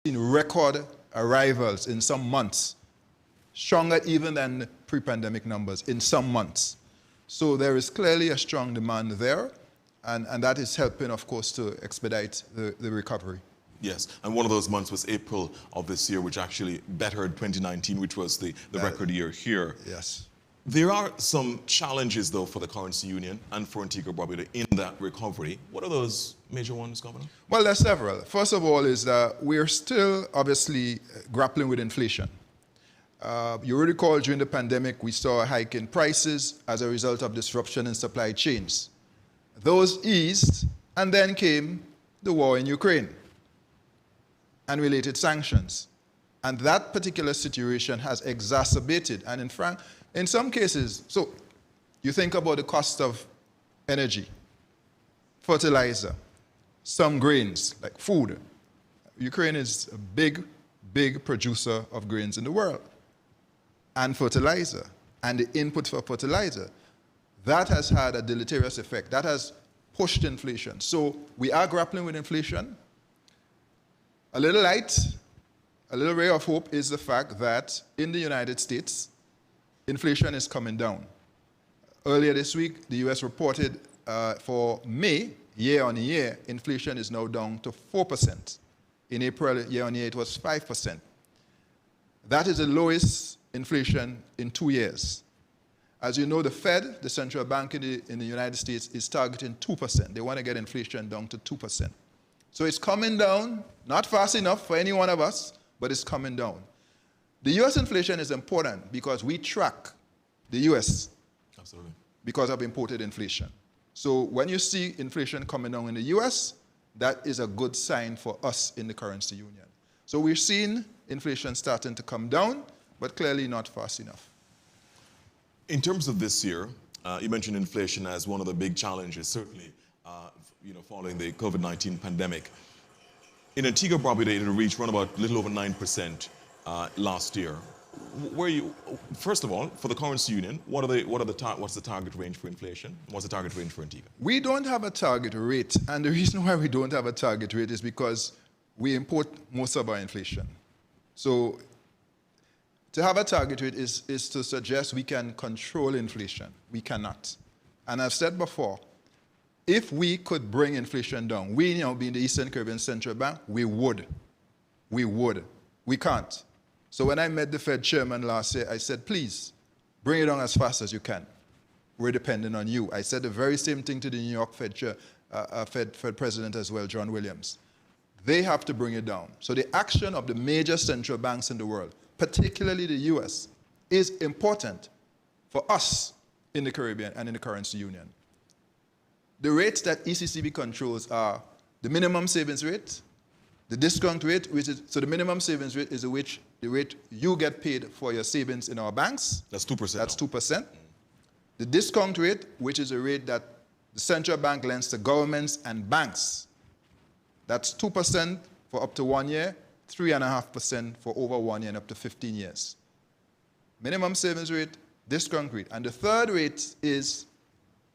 seen record arrivals in some months, stronger even than pre-pandemic numbers in some months. So there is clearly a strong demand there, and that is helping, of course, to expedite the recovery. Yes, and one of those months was April of this year, which actually bettered 2019, which was the record year here. Yes. There are some challenges, though, for the currency union and for Antigua and Barbuda in that recovery. What are those major ones, Governor? Well, there's several. First of all is that we're still obviously grappling with inflation. You will recall during the pandemic, we saw a hike in prices as a result of disruption in supply chains. Those eased, and then came the war in Ukraine and related sanctions. And that particular situation has exacerbated, and in some cases, so you think about the cost of energy, fertilizer, some grains, like food. Ukraine is a big, big producer of grains in the world, and fertilizer, and the input for fertilizer. That has had a deleterious effect. That has pushed inflation. So we are grappling with inflation. A little light, a little ray of hope is the fact that in the United States, inflation is coming down. Earlier this week, the US reported for May, year on year, inflation is now down to 4%. In April, year on year, it was 5%. That is the lowest inflation in 2 years. As you know, the Fed, the central bank in the United States, is targeting 2%. They want to get inflation down to 2%. So it's coming down, not fast enough for any one of us, but it's coming down. The US inflation is important because we track the US. Absolutely. Because of imported inflation. So when you see inflation coming down in the US, that is a good sign for us in the currency union. So we're seeing inflation starting to come down, but clearly not fast enough. In terms of this year, you mentioned inflation as one of the big challenges, certainly following the COVID-19 pandemic. In Antigua and Barbuda, it reached around about a little over 9% last year. First of all, for the currency union, what's the target range for inflation? What's the target range for Antigua? We don't have a target rate, and the reason why we don't have a target rate is because we import most of our inflation. So to have a target rate is to suggest we can control inflation. We cannot. And I've said before, if we could bring inflation down, we, being the Eastern Caribbean Central Bank, we would. We would. We can't. So when I met the Fed chairman last year, I said, please, bring it down as fast as you can. We're dependent on you. I said the very same thing to the New York Fed president as well, John Williams. They have to bring it down. So the action of the major central banks in the world, particularly the US, is important for us in the Caribbean and in the currency union. The rates that ECCB controls are the minimum savings rate, the discount rate, so the minimum savings rate is the rate you get paid for your savings in our banks. That's 2%. That's 2%. The discount rate, which is a rate that the central bank lends to governments and banks. That's 2% for up to 1 year, 3.5% for over 1 year and up to 15 years. Minimum savings rate, discount rate. And the third rate is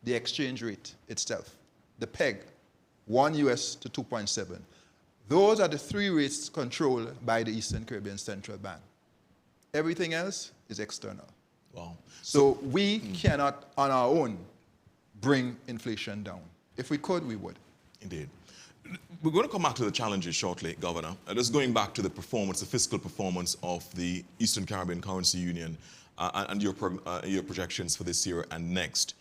the exchange rate itself, the peg, 1 US to 2.7. Those are the three rates controlled by the Eastern Caribbean Central Bank. Everything else is external. Wow. So we cannot, on our own, bring inflation down. If we could, we would. Indeed. We're going to come back to the challenges shortly, Governor. Just going back to the performance, the fiscal performance of the Eastern Caribbean Currency Union and your projections for this year and next.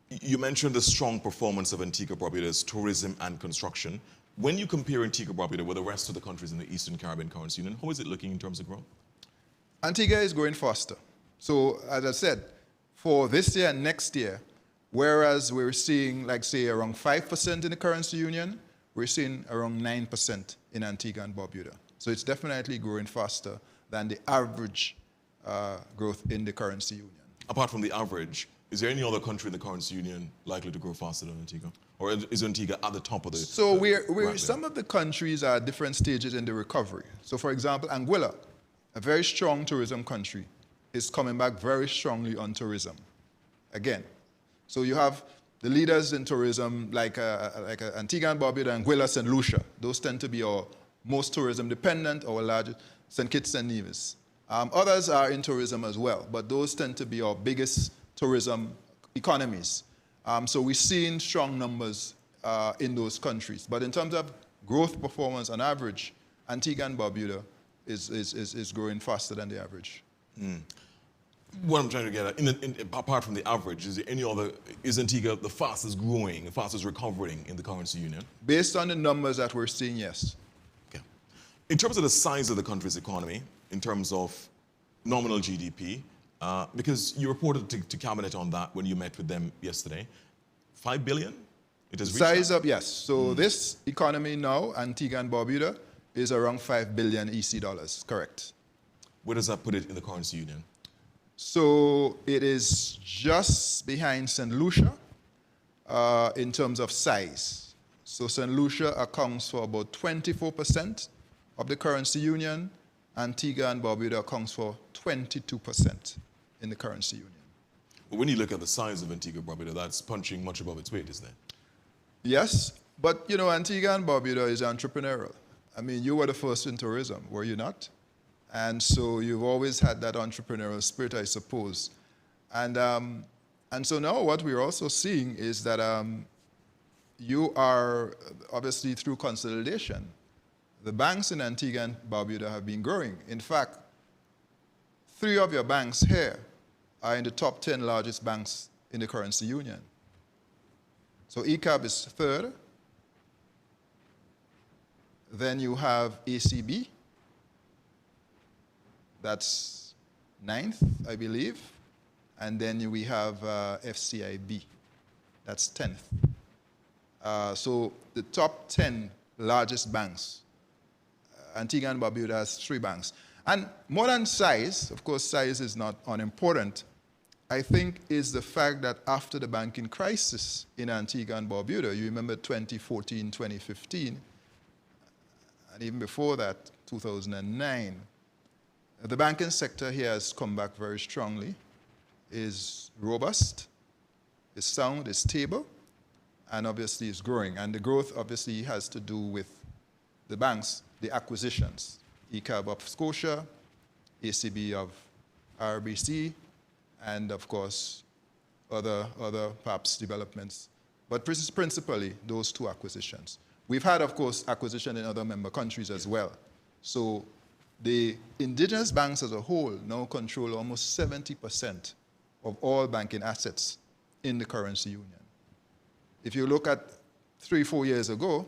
You mentioned the strong performance of Antigua and Barbuda's tourism and construction. When you compare Antigua and Barbuda with the rest of the countries in the Eastern Caribbean Currency Union, how is it looking in terms of growth? Antigua is growing faster. So, as I said, for this year and next year, whereas we're seeing, like, say, around 5% in the currency union, we're seeing around 9% in Antigua and Barbuda. So it's definitely growing faster than the average growth in the currency union. Apart from the average, is there any other country in the currency union likely to grow faster than Antigua? Or is Antigua at the top of the... So some of the countries are at different stages in the recovery. So for example, Anguilla, a very strong tourism country, is coming back very strongly on tourism. Again, so you have the leaders in tourism like Antigua and Barbuda, Anguilla, St. Lucia. Those tend to be our most tourism dependent, our largest, St. Kitts and Nevis. Others are in tourism as well, but those tend to be our biggest tourism economies. So we're seeing strong numbers in those countries. But in terms of growth performance on average, Antigua and Barbuda is growing faster than the average. What I'm trying to get at, apart from the average, is Antigua the fastest growing, the fastest recovering in the currency union? Based on the numbers that we're seeing, yes. Okay. In terms of the size of the country's economy, in terms of nominal GDP, because you reported to Cabinet on that when you met with them yesterday, 5 billion? It has reached Size that? up, yes. So this economy now, Antigua and Barbuda, is around 5 billion EC dollars, correct. Where does that put it in the currency union? So it is just behind St. Lucia in terms of size. So St. Lucia accounts for about 24% of the currency union. Antigua and Barbuda accounts for 22% in the currency union. But when you look at the size of Antigua and Barbuda, that's punching much above its weight, isn't it? Yes, but you know, Antigua and Barbuda is entrepreneurial. I mean, you were the first in tourism, were you not? And so you've always had that entrepreneurial spirit, I suppose. And so now what we're also seeing is that you are, obviously through consolidation, the banks in Antigua and Barbuda have been growing. In fact, 3 of your banks here are in the top 10 largest banks in the currency union. So ECAB is 3rd. Then you have ACB. That's 9th, I believe. And then we have FCIB. That's 10th. So the top 10 largest banks, Antigua and Barbuda has 3 banks. And more than size, of course, size is not unimportant, I think is the fact that after the banking crisis in Antigua and Barbuda, you remember 2014, 2015, and even before that, 2009, the banking sector here has come back very strongly, is robust, is sound, is stable, and obviously is growing. And the growth obviously has to do with the banks, the acquisitions, ECAB of Scotia, ACB of RBC, and of course, other perhaps developments. But principally, those 2 acquisitions. We've had, of course, acquisition in other member countries as well. So the indigenous banks as a whole now control almost 70% of all banking assets in the currency union. If you look at 3-4 years ago,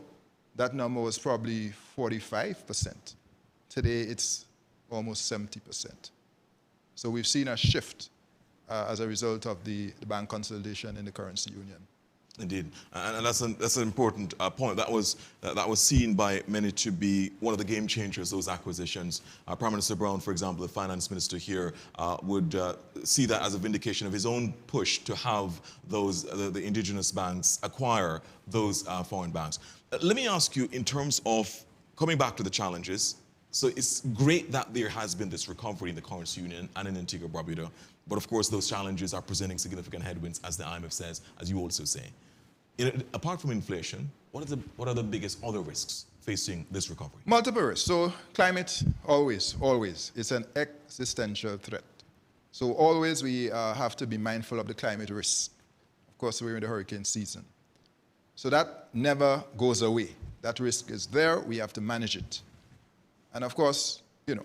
that number was probably 45%. Today, it's almost 70%. So we've seen a shift as a result of the bank consolidation in the currency union. Indeed, and that's an important point. That was seen by many to be one of the game changers, those acquisitions. Prime Minister Brown, for example, the finance minister here, would see that as a vindication of his own push to have those the indigenous banks acquire those foreign banks. Let me ask you, in terms of coming back to the challenges. So it's great that there has been this recovery in the currency union and in Antigua and Barbuda, but of course those challenges are presenting significant headwinds, as the IMF says, as you also say. Apart from inflation, what are the biggest other risks facing this recovery? Multiple risks. So climate, always, it's an existential threat. So always we have to be mindful of the climate risk. Of course, we're in the hurricane season. So that never goes away. That risk is there, we have to manage it. And of course, you know,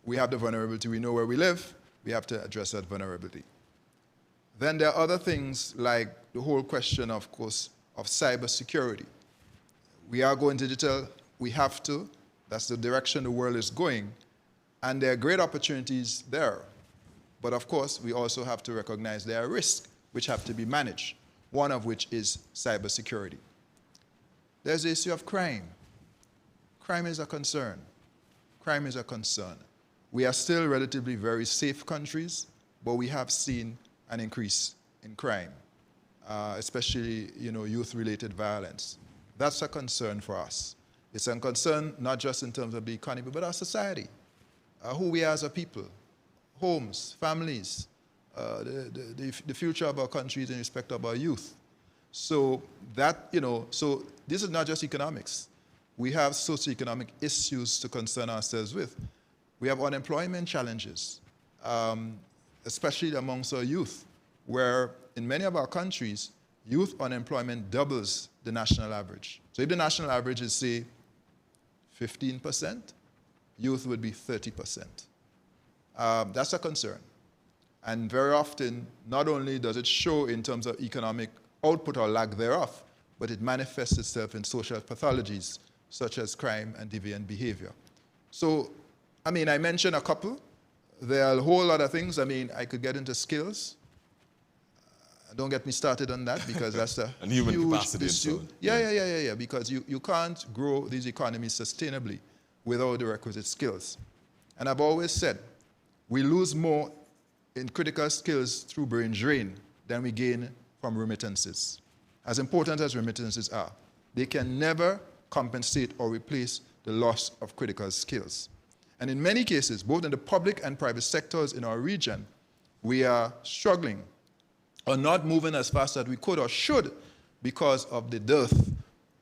we have the vulnerability, we know where we live, we have to address that vulnerability. Then there are other things like the whole question, of course, of cybersecurity. We are going digital, we have to, that's the direction the world is going, and there are great opportunities there. But of course, we also have to recognize there are risks which have to be managed, one of which is cybersecurity. There's the issue of crime. Crime is a concern. Crime is a concern. We are still relatively very safe countries, but we have seen an increase in crime, especially, you know, youth-related violence. That's a concern for us. It's a concern not just in terms of the economy, but our society, who we are as a people, homes, families, the future of our countries in respect of our youth. So that, you know, so this is not just economics. we have socioeconomic issues to concern ourselves with. We have unemployment challenges, especially amongst our youth, where in many of our countries, youth unemployment doubles the national average. So if the national average is, say, 15%, youth would be 30%. That's a concern. And very often, not only does it show in terms of economic output or lack thereof, but it manifests itself in social pathologies such as crime and deviant behavior. So, I mean, I mentioned a couple. There are a whole lot of things. I mean, I could get into skills. Don't get me started on that because that's a huge issue. Yeah, because you can't grow these economies sustainably without the requisite skills. And I've always said, we lose more in critical skills through brain drain than we gain from remittances. As important as remittances are, they can never compensate or replace the loss of critical skills. And in many cases, both in the public and private sectors in our region, we are struggling or not moving as fast as we could or should because of the dearth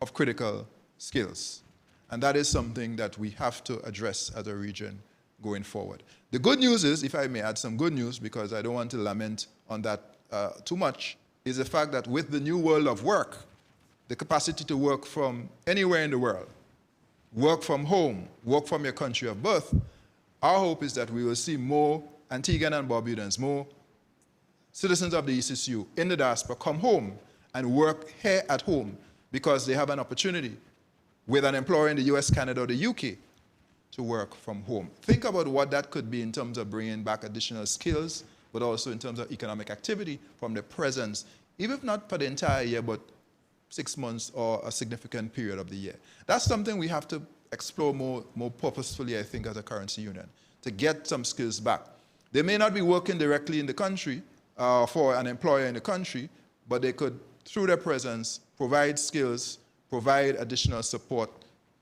of critical skills. And that is something that we have to address as a region going forward. The good news is, if I may add some good news, because I don't want to lament on that too much, is the fact that with the new world of work, the capacity to work from anywhere in the world, work from home, work from your country of birth, our hope is that we will see more Antiguan and Barbudans, more citizens of the ECCU in the diaspora come home and work here at home because they have an opportunity with an employer in the US, Canada, or the UK to work from home. Think about what that could be in terms of bringing back additional skills, but also in terms of economic activity from the presence, even if not for the entire year, but 6 months or a significant period of the year. That's something we have to explore more purposefully, I think, as a currency union, to get some skills back. They may not be working directly in the country for an employer in the country, but they could, through their presence, provide skills, provide additional support,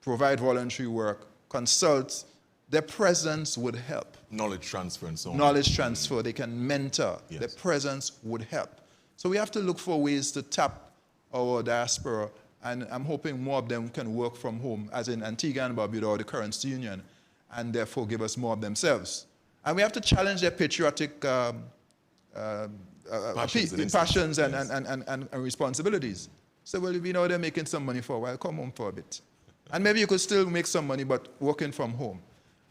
provide voluntary work, consult. Their presence would help. Knowledge transfer and so on. Knowledge transfer, they can mentor. Yes. Their presence would help. So we have to look for ways to tap our diaspora, and I'm hoping more of them can work from home, as in Antigua and Barbuda or the currency union, and therefore give us more of themselves. And we have to challenge their patriotic passions and responsibilities. So, well, if you know they're making some money for a while, come home for a bit. And maybe you could still make some money, but working from home.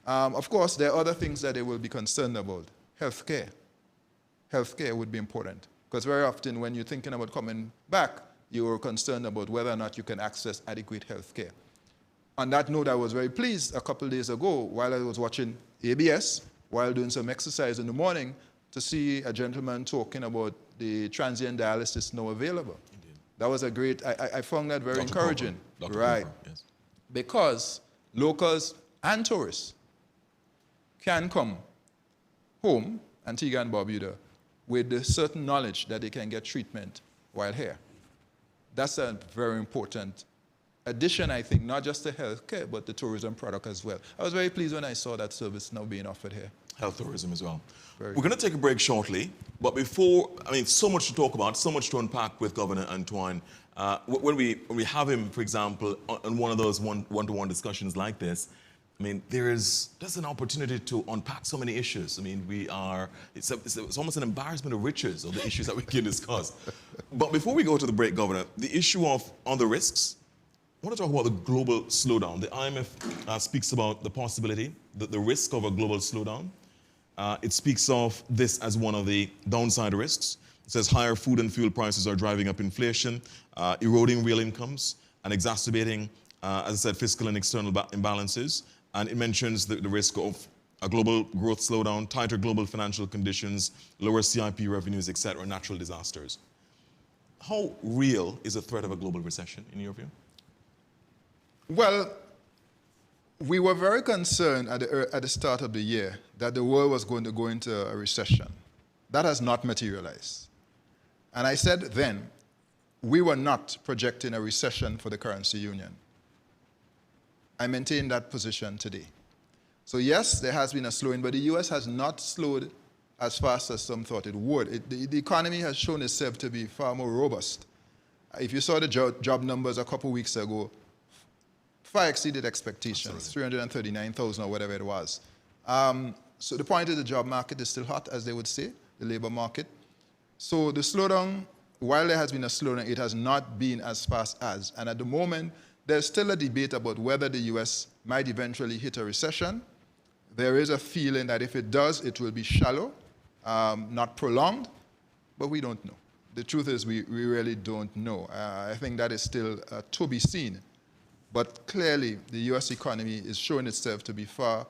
Of course, there are other things that they will be concerned about. Healthcare. Healthcare would be important. Because very often when you're thinking about coming back, you're concerned about whether or not you can access adequate healthcare. On that note, I was very pleased a couple of days ago while I was watching ABS, while doing some exercise in the morning, to see a gentleman talking about the transient dialysis now available. Indeed. That was a great, I found that very encouraging. Dr. Right. Burford, yes. Because locals and tourists can come home, Antigua and Barbuda, with a certain knowledge that they can get treatment while here. That's a very important addition, I think, not just to healthcare, but the tourism product as well. I was very pleased when I saw that service now being offered here. Health tourism as well. We're going to take a break shortly, but before, I mean, so much to talk about, so much to unpack with Governor Antoine. When we have him, for example, on one of those one-to-one discussions like this, I mean, there's an opportunity to unpack so many issues. I mean, it's almost an embarrassment of riches of the issues that we can discuss. But before we go to the break, Governor, the issue on the risks, I want to talk about the global slowdown. The IMF speaks about the possibility, the risk of a global slowdown. It speaks of this as one of the downside risks. It says higher food and fuel prices are driving up inflation, eroding real incomes, and exacerbating, as I said, fiscal and external imbalances. And it mentions the risk of a global growth slowdown, tighter global financial conditions, lower CIP revenues, etc., natural disasters. How real is the threat of a global recession, in your view? Well, we were very concerned at the start of the year that the world was going to go into a recession. That has not materialized. And I said then, we were not projecting a recession for the currency union. I maintain that position today. So yes, there has been a slowing, but the US has not slowed as fast as some thought it would. The economy has shown itself to be far more robust. If you saw the job numbers a couple weeks ago, far exceeded expectations, 339,000 or whatever it was. So the point is the job market is still hot, as they would say, the labor market. So the slowdown, while there has been a slowdown, it has not been as fast as. And at the moment, there's still a debate about whether the US might eventually hit a recession. There is a feeling that if it does, it will be shallow, not prolonged, but we don't know. The truth is we really don't know. I think that is still to be seen. But clearly, the US economy is showing itself to be far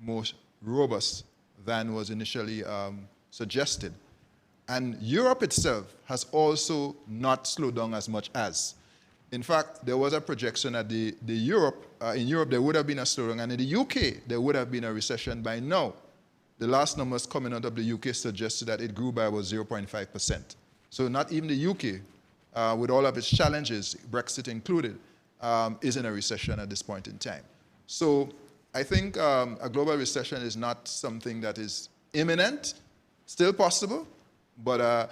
more robust than was initially suggested. And Europe itself has also not slowed down as much as. In fact, there was a projection that in Europe there would have been a slowdown, and in the UK there would have been a recession by now. The last numbers coming out of the UK suggested that it grew by about 0.5%. So not even the UK, with all of its challenges, Brexit included, is in a recession at this point in time. So I think a global recession is not something that is imminent, still possible, but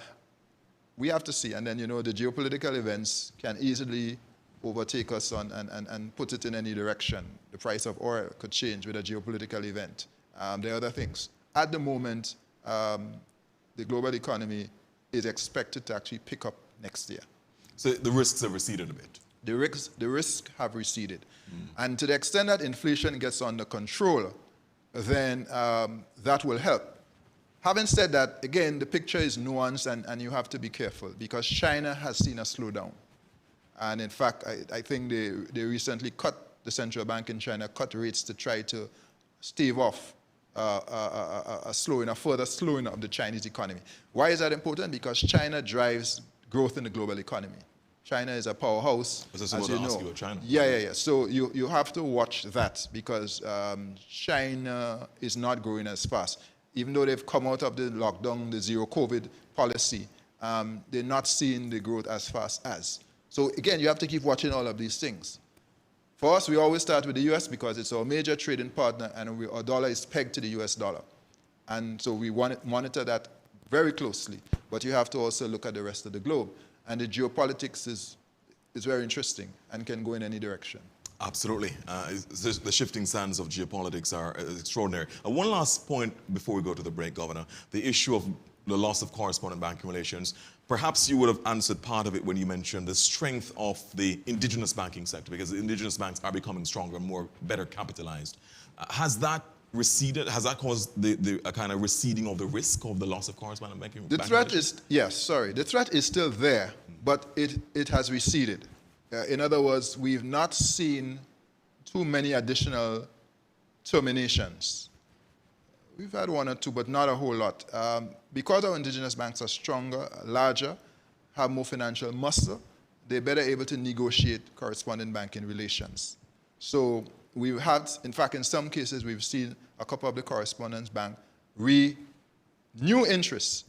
we have to see. And then, the geopolitical events can easily overtake us and put it in any direction. The price of oil could change with a geopolitical event. There are other things. At the moment, the global economy is expected to actually pick up next year. So the risks have receded a bit? The risks have receded. And to the extent that inflation gets under control, then that will help. Having said that, again, the picture is nuanced and you have to be careful because China has seen a slowdown. And in fact, I think they recently the central bank in China cut rates to try to stave off a further slowing of the Chinese economy. Why is that important? Because China drives growth in the global economy. China is a powerhouse, as you know. China. Yeah. So you have to watch that because China is not growing as fast. Even though they've come out of the lockdown, the zero COVID policy, they're not seeing the growth as fast as. So again, you have to keep watching all of these things. For us, we always start with the US because it's our major trading partner and our dollar is pegged to the US dollar. And so we monitor that very closely. But you have to also look at the rest of the globe. And the geopolitics is very interesting and can go in any direction. Absolutely. The shifting sands of geopolitics are extraordinary. One last point before we go to the break, Governor. The issue of the loss of correspondent banking relations. Perhaps you would have answered part of it when you mentioned the strength of the indigenous banking sector, because the indigenous banks are becoming stronger, better capitalized. Has that receded? Has that caused a kind of receding of the risk of the loss of correspondent banking? The threat is, the threat is still there, but it has receded. In other words, we've not seen too many additional terminations. We've had one or two, but not a whole lot. Because our indigenous banks are stronger, larger, have more financial muscle, they're better able to negotiate correspondent banking relations. So we've had, in fact, in some cases, we've seen a couple of the correspondent banks renew interest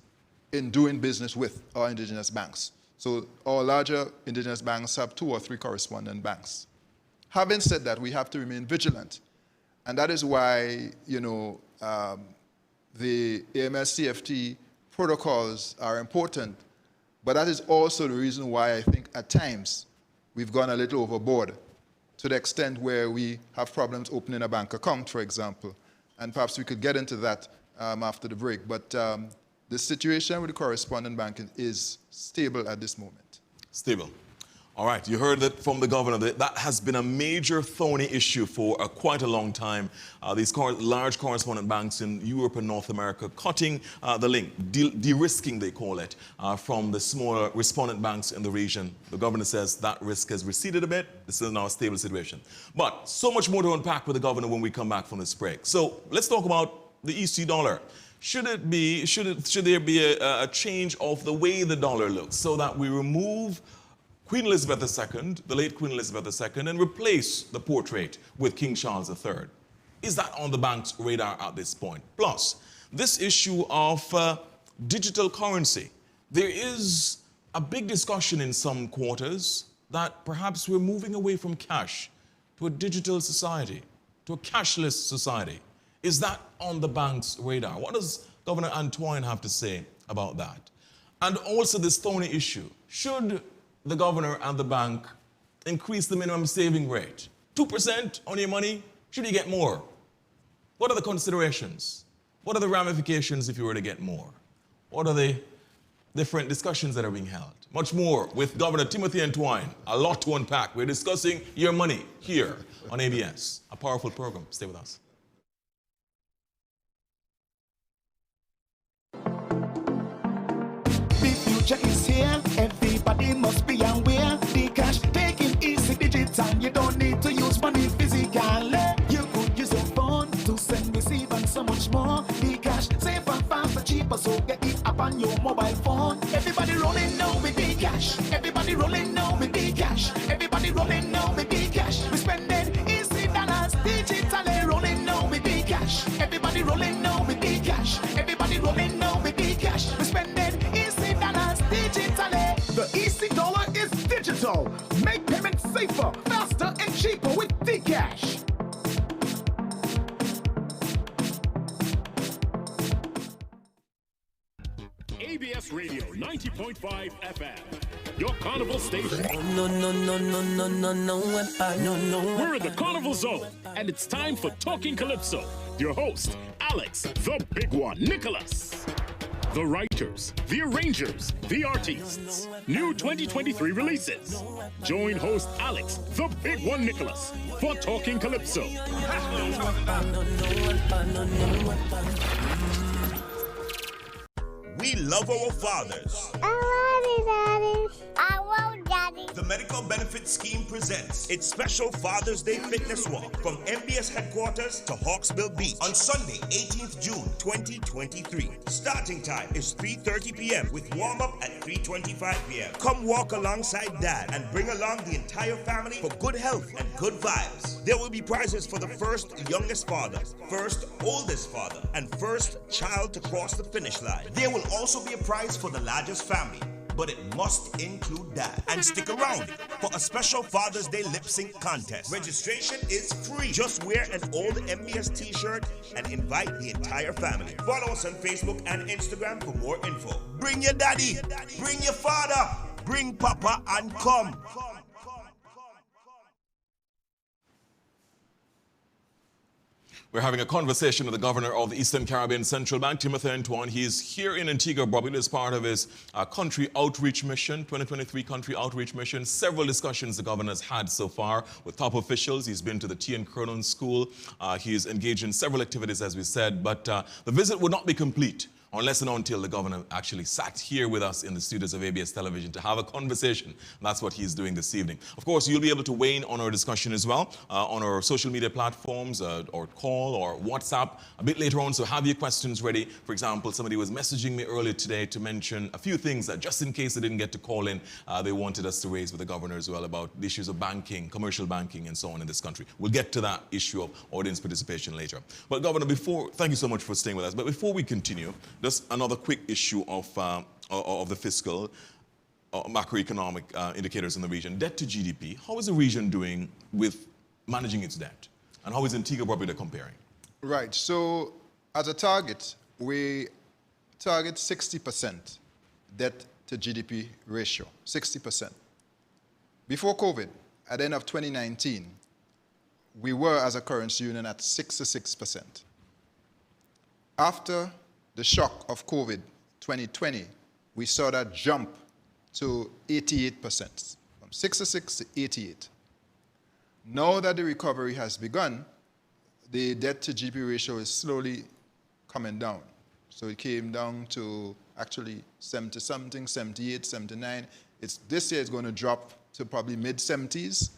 in doing business with our indigenous banks. So our larger indigenous banks have 2 or 3 correspondent banks. Having said that, we have to remain vigilant. And that is why, the AML-CFT protocols are important. But that is also the reason why I think at times we've gone a little overboard to the extent where we have problems opening a bank account, for example. And perhaps we could get into that after the break. But the situation with the correspondent banking is stable at this moment. Stable. All right, you heard that from the governor. That has been a major thorny issue for quite a long time. These large correspondent banks in Europe and North America cutting the link, de-risking, they call it, from the smaller respondent banks in the region. The governor says that risk has receded a bit. This is now a stable situation. But so much more to unpack with the governor when we come back from this break. So let's talk about the EC dollar. Should there be a change of the way the dollar looks so that we remove Queen Elizabeth II, the late Queen Elizabeth II, and replace the portrait with King Charles III? Is that on the bank's radar at this point? Plus, this issue of digital currency. There is a big discussion in some quarters that perhaps we're moving away from cash to a digital society, to a cashless society. Is that on the bank's radar? What does Governor Antoine have to say about that? And also this thorny issue. Should the governor and the bank increase the minimum saving rate 2% on your money? Should you get more? What are the considerations? What are the ramifications if you were to get more? What are the different discussions that are being held? Much more with Governor Timothy Antoine. A lot to unpack. We're discussing your money here on ABS. A powerful program. Stay with us. The future is here. Everybody must be aware. The cash taking easy digital. You don't need to use money physically. You could use your phone to send, receive, and so much more. The cash safe and faster, cheaper, so get it up on your mobile phone. Everybody rolling now with the cash. Everybody rolling now with the cash. Everybody rolling now with the cash. We spending easy dollars digitally. Rolling now with the cash. Everybody rolling now with the cash. Everybody rolling now with the cash. We spending easy dollars digitally. The easy dollar is digital. Make payments safer, faster, and cheaper with Dcash. ABS Radio 90.5 FM. Your carnival station. No. We're in the carnival zone, and it's time for Talking Calypso. Your host, Alex, the Big One, Nicholas. The writers, the arrangers, the artists. New 2023 releases. Join host Alex, the Big One, Nicholas, for Talking Calypso. We love our fathers. I love you, Daddy. I love Daddy. The Medical Benefit Scheme presents its special Father's Day fitness walk from MBS headquarters to Hawksbill Beach on Sunday, 18th June 2023. Starting time is 3:30 p.m. with warm-up at 3:25 p.m. Come walk alongside Dad and bring along the entire family for good health and good vibes. There will be prizes for the first youngest father, first oldest father, and first child to cross the finish line. There will also be a prize for the largest family, but it must include Dad. And stick around for a special Father's Day lip sync contest. Registration is free. Just wear an old MBS t-shirt and invite the entire family. Follow us on Facebook and Instagram for more info. Bring your daddy, bring your father, bring Papa, and come. We're having a conversation with the governor of the Eastern Caribbean Central Bank, Timothy Antoine. He is here in Antigua and Barbuda as part of his country outreach mission, 2023 country outreach mission. Several discussions the governor has had so far with top officials. He's been to the T.N. Cronin School. He's engaged in several activities, as we said, but the visit would not be complete unless and until the governor actually sat here with us in the studios of ABS Television to have a conversation. And that's what he's doing this evening. Of course, you'll be able to weigh in on our discussion as well on our social media platforms or call or WhatsApp a bit later on. So have your questions ready. For example, somebody was messaging me earlier today to mention a few things that just in case they didn't get to call in, they wanted us to raise with the governor as well about the issues of banking, commercial banking and so on in this country. We'll get to that issue of audience participation later. But Governor, thank you so much for staying with us. But before we continue, just another quick issue of the fiscal macroeconomic indicators in the region. Debt to GDP. How is the region doing with managing its debt? And how is Antigua and Barbuda comparing? Right. So as a target, we target 60% debt to GDP ratio, 60%. Before COVID, at the end of 2019, we were, as a currency union, at 66%. After the shock of COVID 2020, we saw that jump to 88%, from 66 to 88. Now that the recovery has begun, the debt to GDP ratio is slowly coming down. So it came down to actually 70-something, 78, 79. This year it's going to drop to probably mid-70s.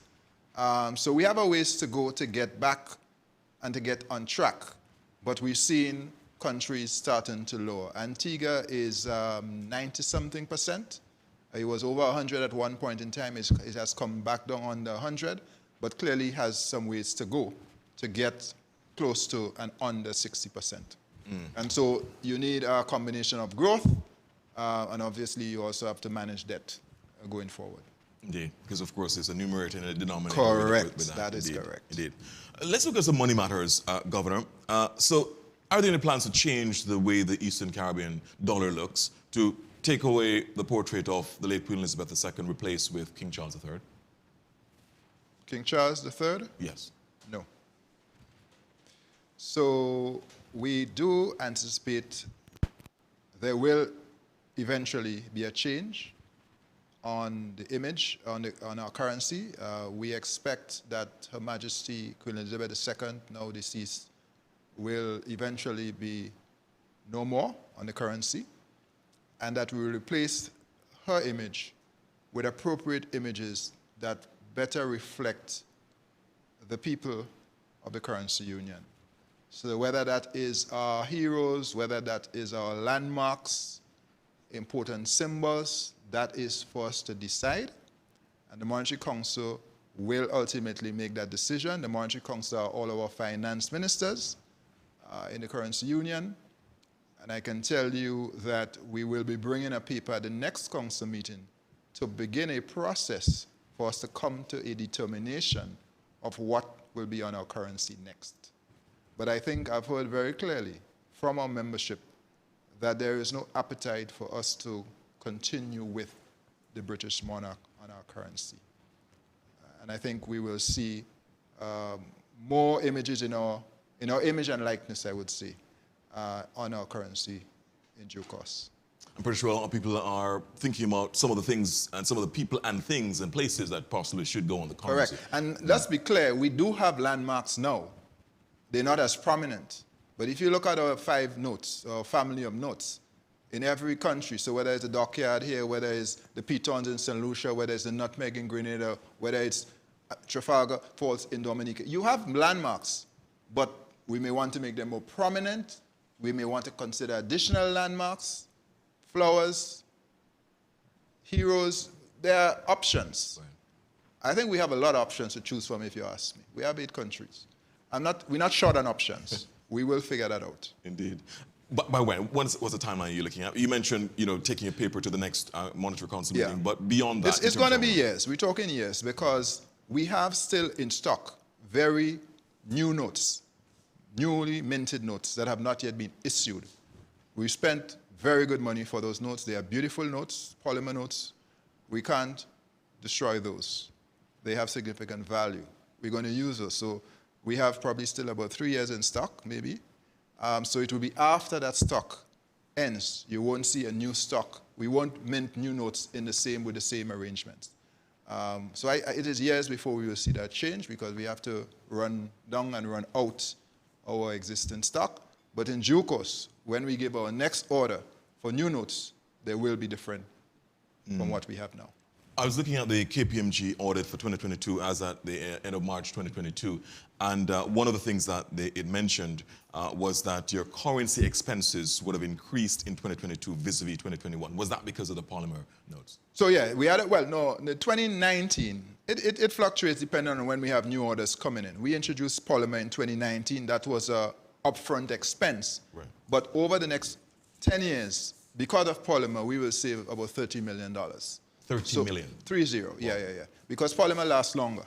So we have a ways to go to get back and to get on track. But we've seen countries starting to lower. Antigua is 90-something percent. It was over 100 at one point in time. It has come back down under 100, but clearly has some ways to go to get close to and under 60%. And so you need a combination of growth, and obviously you also have to manage debt going forward. Indeed, because of course it's a numerator and a denominator. Correct, with that is Indeed. correct. Indeed. Let's look at some money matters, Governor. So are there any plans to change the way the Eastern Caribbean dollar looks to take away the portrait of the late Queen Elizabeth II replaced with King Charles III? King Charles III? Yes. No. So we do anticipate there will eventually be a change on the image, on our currency. We expect that Her Majesty Queen Elizabeth II, now deceased, will eventually be no more on the currency, and that we will replace her image with appropriate images that better reflect the people of the currency union. So whether that is our heroes, whether that is our landmarks, important symbols, that is for us to decide. And the Monetary Council will ultimately make that decision. The Monetary Council are all our finance ministers in the currency union. And I can tell you that we will be bringing a paper at the next council meeting to begin a process for us to come to a determination of what will be on our currency next. But I think I've heard very clearly from our membership that there is no appetite for us to continue with the British monarch on our currency. And I think we will see more images in our image and likeness, I would say, on our currency in due course. I'm pretty sure a lot of people are thinking about some of the things and some of the people and things and places that possibly should go on the currency. Correct. And let's be clear, we do have landmarks now. They're not as prominent. But if you look at our 5 notes, or family of notes, in every country, so whether it's the Dockyard here, whether it's the Pitons in St. Lucia, whether it's the Nutmeg in Grenada, whether it's Trafalgar Falls in Dominica, you have landmarks, but we may want to make them more prominent. We may want to consider additional landmarks, flowers, heroes. There are options. Right. I think we have a lot of options to choose from, if you ask me. We have 8 countries. We're not short on options. We will figure that out. Indeed. But by when? What's the timeline you're looking at? You mentioned, taking a paper to the next Monetary Council meeting, but beyond that? It's going to be years. We're talking years because we have still in stock very new notes, newly minted notes that have not yet been issued. We spent very good money for those notes. They are beautiful notes, polymer notes. We can't destroy those. They have significant value. We're going to use those. So we have probably still about 3 years in stock, maybe. So it will be after that stock ends. You won't see a new stock. We won't mint new notes with the same arrangements. So it is years before we will see that change because we have to run down and run out our existing stock. But in due course, when we give our next order for new notes, they will be different from what we have now. I was looking at the KPMG audit for 2022 as at the end of March 2022, and one of the things that it mentioned was that your currency expenses would have increased in 2022 vis-a-vis 2021. Was that because of the polymer notes? So yeah, we had in the 2019, it fluctuates depending on when we have new orders coming in. We introduced polymer in 2019. That was a upfront expense. Right. But over the next 10 years, because of polymer, we will save about $30 million. 30 million? 30, yeah. Because polymer lasts longer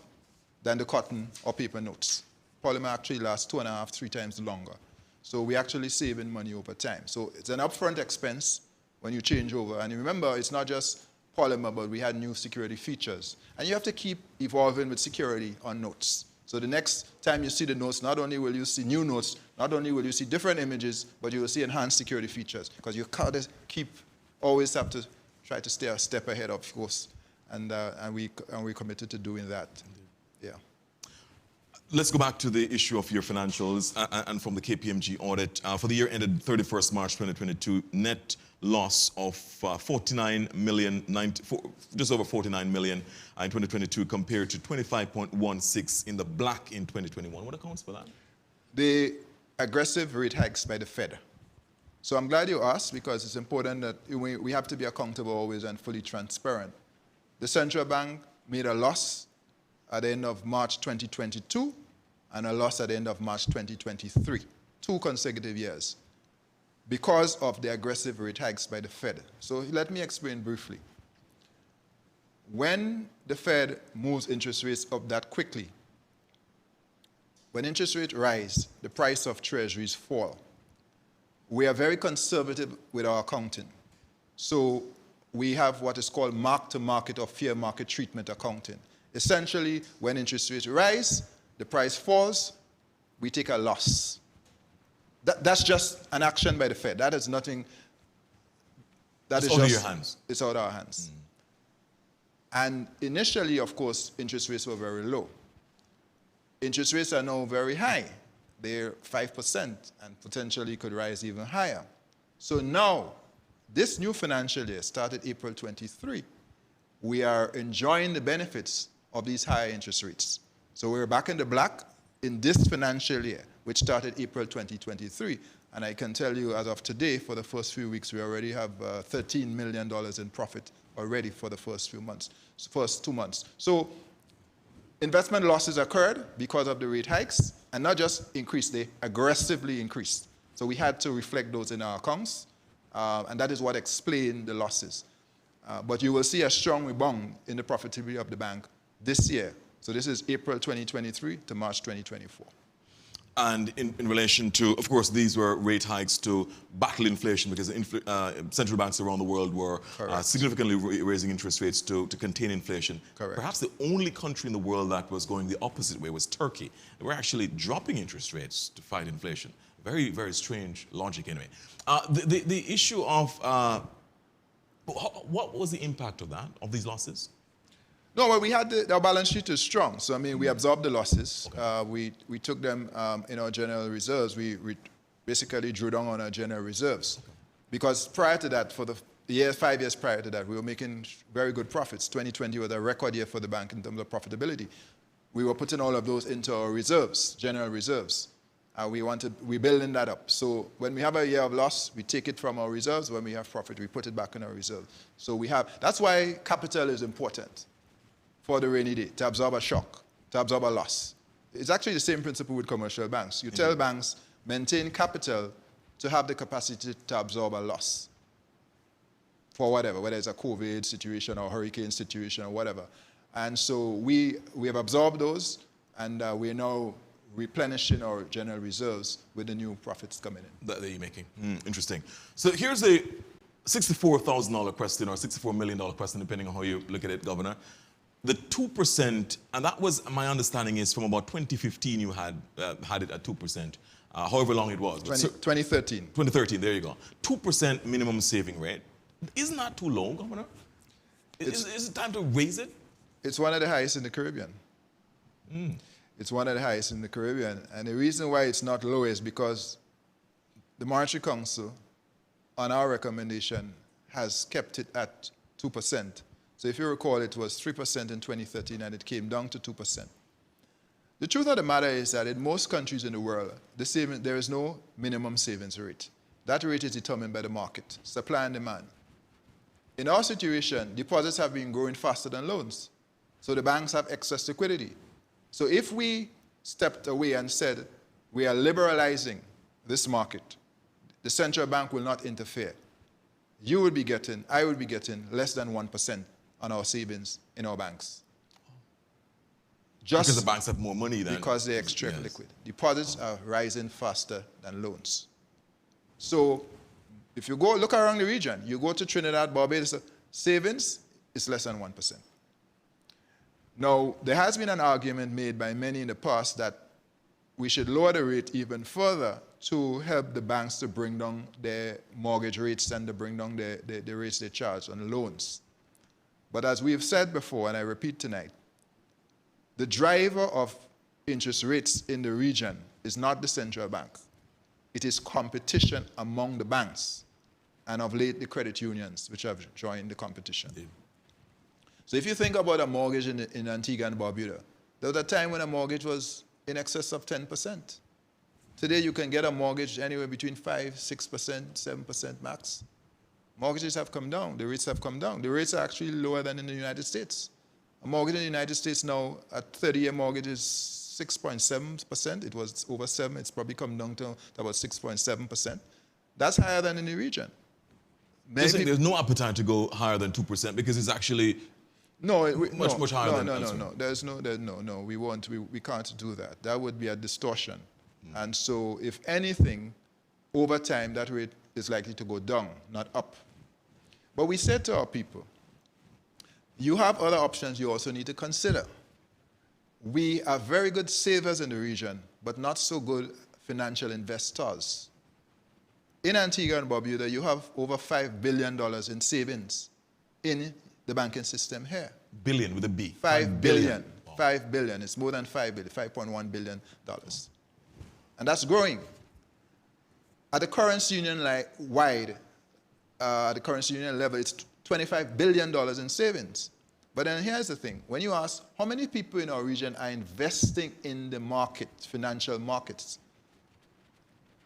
than the cotton or paper notes. Polymer actually lasts 2.5, 3 times longer. So we're actually saving money over time. So it's an upfront expense when you change over. And remember, it's not just polymer, but we had new security features. And you have to keep evolving with security on notes. So the next time you see the notes, not only will you see new notes, not only will you see different images, but you will see enhanced security features. Because you can't always have to try to stay a step ahead, of course, and we're committed to doing that. Yeah. Let's go back to the issue of your financials and from the KPMG audit. For the year ended 31st March 2022, net loss of just over 49 million in 2022 compared to 25.16 in the black in 2021. What accounts for that? The aggressive rate hikes by the Fed. So I'm glad you asked because it's important that we have to be accountable always and fully transparent. The central bank made a loss at the end of March 2022 and a loss at the end of March 2023, 2 consecutive years, because of the aggressive rate hikes by the Fed. So let me explain briefly. When the Fed moves interest rates up that quickly, when interest rates rise, the price of treasuries fall. We are very conservative with our accounting. So we have what is called mark-to-market or fair market treatment accounting. Essentially, when interest rates rise, the price falls, we take a loss. That's just an action by the Fed. That is nothing. It's out of your hands. It's out of our hands. And initially, of course, interest rates were very low. Interest rates are now very high. They're 5% and potentially could rise even higher. So now, this new financial year started April 23. We are enjoying the benefits of these higher interest rates. So we're back in the black in this financial year, which started April 2023. And I can tell you, as of today, for the first few weeks, we already have $13 million in profit already for the first 2 months. So investment losses occurred because of the rate hikes, and not just increased, they aggressively increased. So we had to reflect those in our accounts, and that is what explained the losses. But you will see a strong rebound in the profitability of the bank this year. So this is April 2023 to March 2024. And in relation to, of course, these were rate hikes to battle inflation because central banks around the world were significantly raising interest rates to contain inflation. Correct. Perhaps the only country in the world that was going the opposite way was Turkey. They were actually dropping interest rates to fight inflation. Very, very strange logic anyway. The issue of, what was the impact of that, of these losses? No, well, we had our balance sheet is strong. So, I mean, we absorbed the losses. Okay. We took them in our general reserves. We basically drew down on our general reserves. Okay. Because prior to that, for the 5 years prior to that, we were making very good profits. 2020 was a record year for the bank in terms of profitability. We were putting all of those into our reserves, general reserves. We're building that up. So when we have a year of loss, we take it from our reserves. When we have profit, we put it back in our reserves. So that's why capital is important for the rainy day, to absorb a shock, to absorb a loss. It's actually the same principle with commercial banks. You tell banks, maintain capital to have the capacity to absorb a loss for whatever, whether it's a COVID situation or hurricane situation or whatever. And so we have absorbed those, and we're now replenishing our general reserves with the new profits coming in. That you're making. Interesting. So here's a $64,000 question or $64 million question, depending on how you look at it, Governor. The 2%, and that was, my understanding is from about 2015 you had it at 2%, however long it was. 2013. 2013, there you go. 2% minimum saving rate. Isn't that too low, Governor? Is it time to raise it? It's one of the highest in the Caribbean. It's one of the highest in the Caribbean. And the reason why it's not low is because the Monetary Council, on our recommendation, has kept it at 2%. So if you recall, it was 3% in 2013, and it came down to 2%. The truth of the matter is that in most countries in the world, there is no minimum savings rate. That rate is determined by the market, supply and demand. In our situation, deposits have been growing faster than loans. So the banks have excess liquidity. So if we stepped away and said, we are liberalizing this market, the central bank will not interfere. You would be getting, I would be getting less than 1% on our savings in our banks. Just because the banks have more money than... Because they're extremely liquid. Deposits are rising faster than loans. So if you go look around the region, you go to Trinidad, Barbados, savings is less than 1%. Now, there has been an argument made by many in the past that we should lower the rate even further to help the banks to bring down their mortgage rates and to bring down the rates they charge on loans. But as we've said before, and I repeat tonight, the driver of interest rates in the region is not the central bank. It is competition among the banks, and of late the credit unions, which have joined the competition. Yeah. So if you think about a mortgage in Antigua and Barbuda, there was a time when a mortgage was in excess of 10%. Today you can get a mortgage anywhere between 5%, 6%, 7% max. Mortgages have come down. The rates have come down. The rates are actually lower than in the United States. A mortgage in the United States now, a 30-year mortgage is 6.7%. It was over 7. It's probably come down to about 6.7%. That's higher than in the region. There's no appetite to go higher than 2% because it's actually much higher than elsewhere. No. We won't. We can't do that. That would be a distortion. And so, if anything, over time, that rate is likely to go down, not up. But we said to our people, you have other options you also need to consider. we are very good savers in the region, but not so good financial investors. In Antigua and Barbuda, you have over $5 billion in savings in the banking system here. Billion with a B. 5 billion. Wow. 5 billion. It's more than 5 billion, $5.1 billion. And that's growing. At the currency union wide, at the currency union level, it's $25 billion in savings. But then here's the thing. When you ask how many people in our region are investing in the market, financial markets,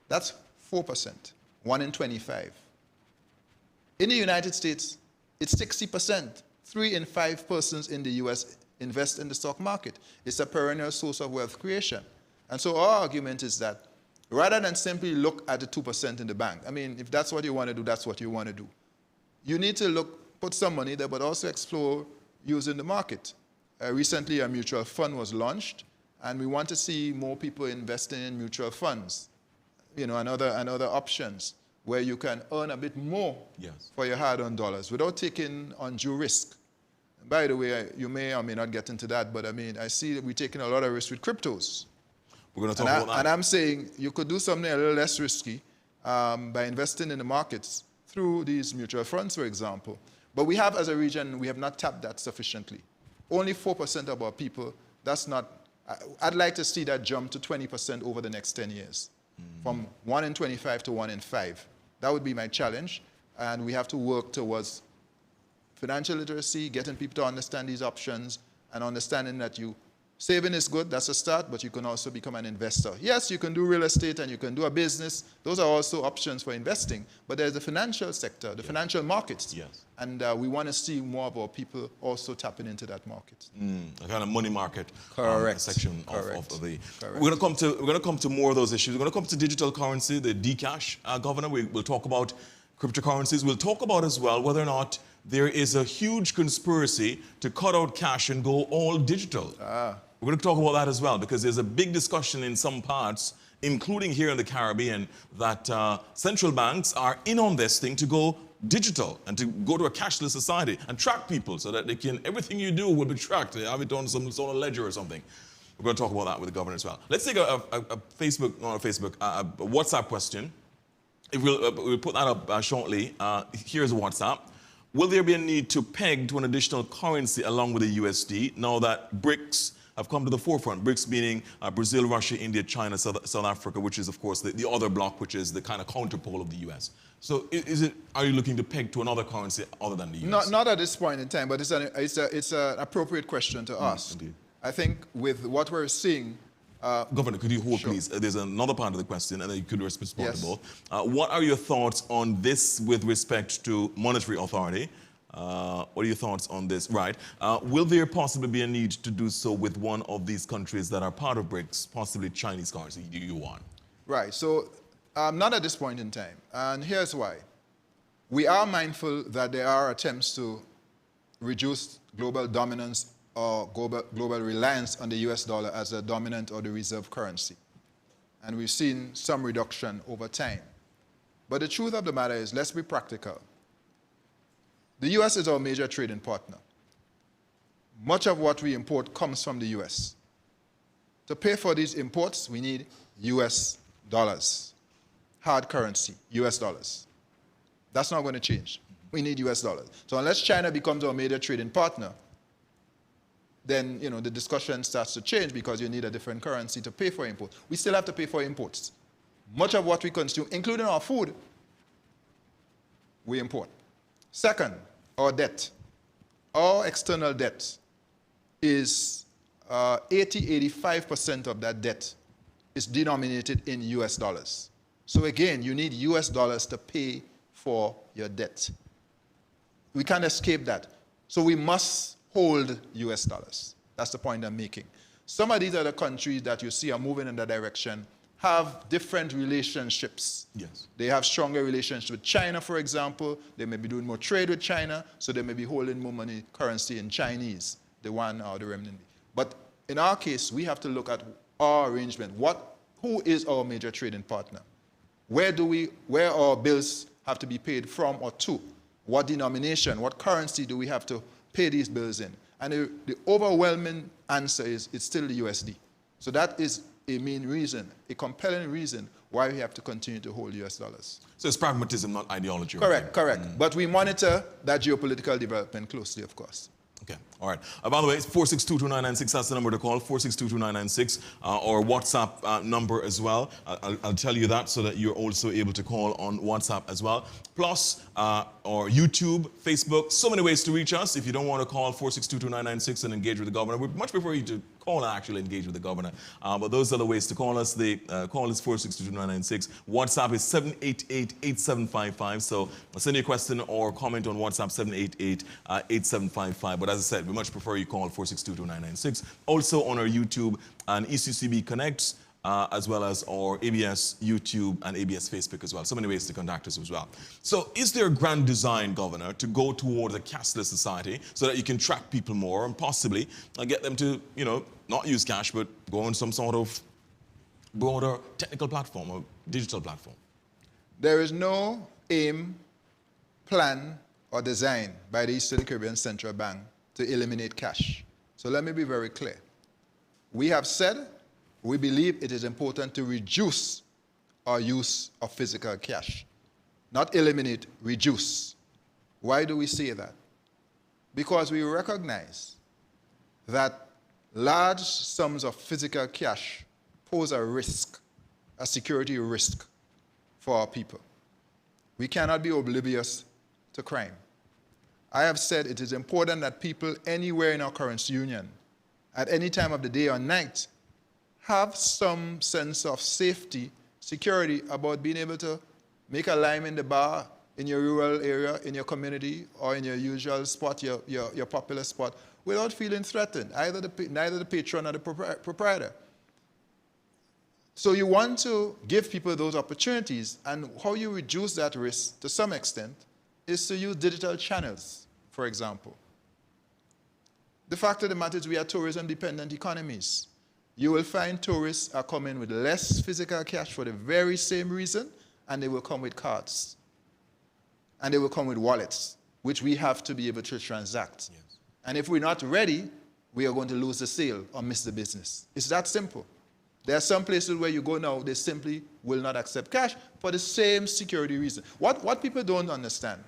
that's 4%, 1 in 25. In the United States, it's 60%. 3 in 5 persons in the US invest in the stock market. It's a perennial source of wealth creation. And so our argument is that rather than simply look at the 2% in the bank, I mean, if that's what you want to do, that's what you want to do. You need to put some money there, but also explore using the market. Recently, a mutual fund was launched, and we want to see more people investing in mutual funds, and other options where you can earn a bit more for your hard-earned dollars without taking undue risk. By the way, you may or may not get into that, but I mean, I see that we're taking a lot of risk with cryptos. We're going to talk about that. And I'm saying you could do something a little less risky by investing in the markets through these mutual funds, for example. But we have, as a region, we have not tapped that sufficiently. Only 4% of our people, that's not, I'd like to see that jump to 20% over the next 10 years. From 1 in 25 to 1 in 5. That would be my challenge. And we have to work towards financial literacy, getting people to understand these options, and understanding that saving is good, that's a start, but you can also become an investor. Yes, you can do real estate and you can do a business. Those are also options for investing. But there's the financial sector, the financial markets. Yes. And we want to see more of our people also tapping into that market. A kind of money market section of the... Correct. We're going to come to more of those issues. We're going to come to digital currency, the Dcash, Governor. We'll talk about cryptocurrencies. We'll talk about as well whether or not there is a huge conspiracy to cut out cash and go all digital. We're going to talk about that as well, because there's a big discussion in some parts, including here in the Caribbean, that central banks are in on this thing to go digital and to go to a cashless society and track people so that everything you do will be tracked. They have it on some sort of ledger or something. We're going to talk about that with the governor as well. Let's take a WhatsApp question. If we'll put that up shortly. Here's a WhatsApp. Will there be a need to peg to an additional currency along with the USD now that BRICS have come to the forefront? BRICS meaning Brazil, Russia, India, China, South Africa, which is, of course, the other bloc, which is the kind of counterpole of the US. So are you looking to peg to another currency other than the US? Not at this point in time, but it's an appropriate question to ask. Indeed. I think with what we're seeing... Governor, could you hold, please? There's another part of the question, and then you could respond to both. What are your thoughts on this with respect to monetary authority? What are your thoughts on this? Right. Will there possibly be a need to do so with one of these countries that are part of BRICS, possibly Chinese currency, yuan? Right. So not at this point in time. And here's why. We are mindful that there are attempts to reduce global dominance or global reliance on the US dollar as a dominant or the reserve currency. And we've seen some reduction over time. But the truth of the matter is, let's be practical. The US is our major trading partner. Much of what we import comes from the US. To pay for these imports, we need US dollars. Hard currency, US dollars. That's not going to change. We need US dollars. So unless China becomes our major trading partner, then the discussion starts to change because you need a different currency to pay for imports. We still have to pay for imports. Much of what we consume, including our food, we import. Second, our debt. Our external debt is 85% of that debt is denominated in US dollars. So again, you need US dollars to pay for your debt. We can't escape that. So we must hold US dollars. That's the point I'm making. Some of these other countries that you see are moving in that direction have different relationships. Yes. They have stronger relationships with China, for example. They may be doing more trade with China, so they may be holding more money, currency in Chinese, the yuan or the renminbi. But in our case, we have to look at our arrangement. Who is our major trading partner? Where our bills have to be paid from or to? What denomination, what currency do we have to pay these bills in? And the overwhelming answer is it's still the USD. So that is a main reason, a compelling reason why we have to continue to hold US dollars. So it's pragmatism, not ideology. Correct, correct. But we monitor that geopolitical development closely, of course. Okay, all right. By the way, it's 4622996. That's the number to call, 4622996, or WhatsApp number as well. I'll tell you that so that you're also able to call on WhatsApp as well. Plus, or YouTube, Facebook, so many ways to reach us. If you don't want to call 4622996 and engage with the governor, we'd much prefer you to call and actually engage with the governor. But those are the ways to call us. The call is 4622996. WhatsApp is 788-8755. So send your question or comment on WhatsApp 788-8755. But as I said, we much prefer you call 4622996. Also on our YouTube and ECCB Connects, as well as our ABS YouTube and ABS Facebook as well. So many ways to contact us as well. So is there a grand design, Governor, to go towards a cashless society so that you can track people more and possibly get them to, not use cash, but go on some sort of broader technical platform or digital platform? There is no aim, plan, or design by the Eastern Caribbean Central Bank to eliminate cash. So let me be very clear. We have said we believe it is important to reduce our use of physical cash. Not eliminate, reduce. Why do we say that? Because we recognize that large sums of physical cash pose a risk, a security risk for our people. We cannot be oblivious to crime. I have said it is important that people anywhere in our currency union, at any time of the day or night, have some sense of safety, security about being able to make a lime in the bar in your rural area, in your community, or in your usual spot, your popular spot, without feeling threatened, neither the patron or the proprietor. So you want to give people those opportunities, and how you reduce that risk to some extent is to use digital channels, for example. The fact of the matter is we are tourism-dependent economies. You will find tourists are coming with less physical cash for the very same reason, and they will come with cards. And they will come with wallets, which we have to be able to transact. Yes. And if we're not ready, we are going to lose the sale or miss the business. It's that simple. There are some places where you go now, they simply will not accept cash for the same security reason. What people don't understand,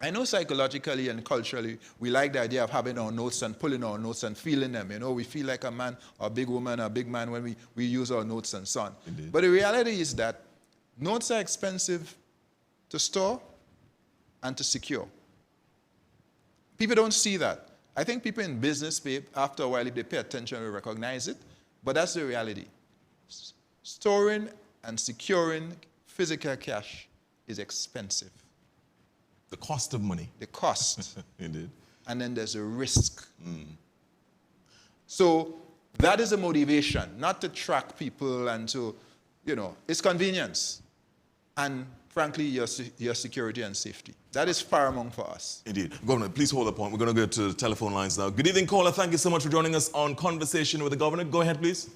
I know psychologically and culturally, we like the idea of having our notes and pulling our notes and feeling them. We feel like a man or a big woman or a big man when we use our notes and so on. Indeed. But the reality is that notes are expensive to store and to secure. People don't see that. I think people in business, after a while, if they pay attention, will recognize it. But that's the reality. Storing and securing physical cash is expensive. The cost of money. The cost. Indeed. And then there's a risk. So that is a motivation, not to track people and to, it's convenience. And frankly, your security and safety. That is paramount for us. Indeed. Governor, please hold the point. We're going to go to the telephone lines now. Good evening, caller. Thank you so much for joining us on Conversation with the Governor. Go ahead, please.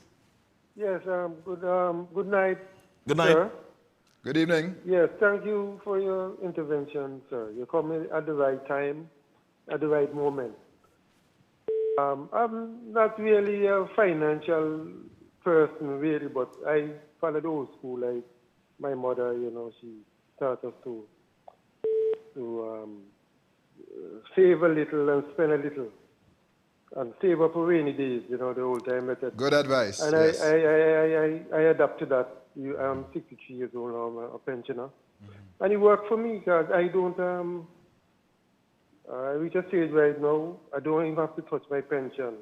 Yes, good night. Good night. Sir. Good evening. Yes, thank you for your intervention, sir. You're coming at the right time, at the right moment. I'm not really a financial person, really, but I follow the old school. Like my mother, she taught us to save a little and spend a little, and save up for rainy days. The old time method. Good advice. And yes. I adapt to that. I'm 63 years old now. I'm a pensioner. Mm-hmm. And it worked for me because I don't, I reach a stage right now, I don't even have to touch my pension.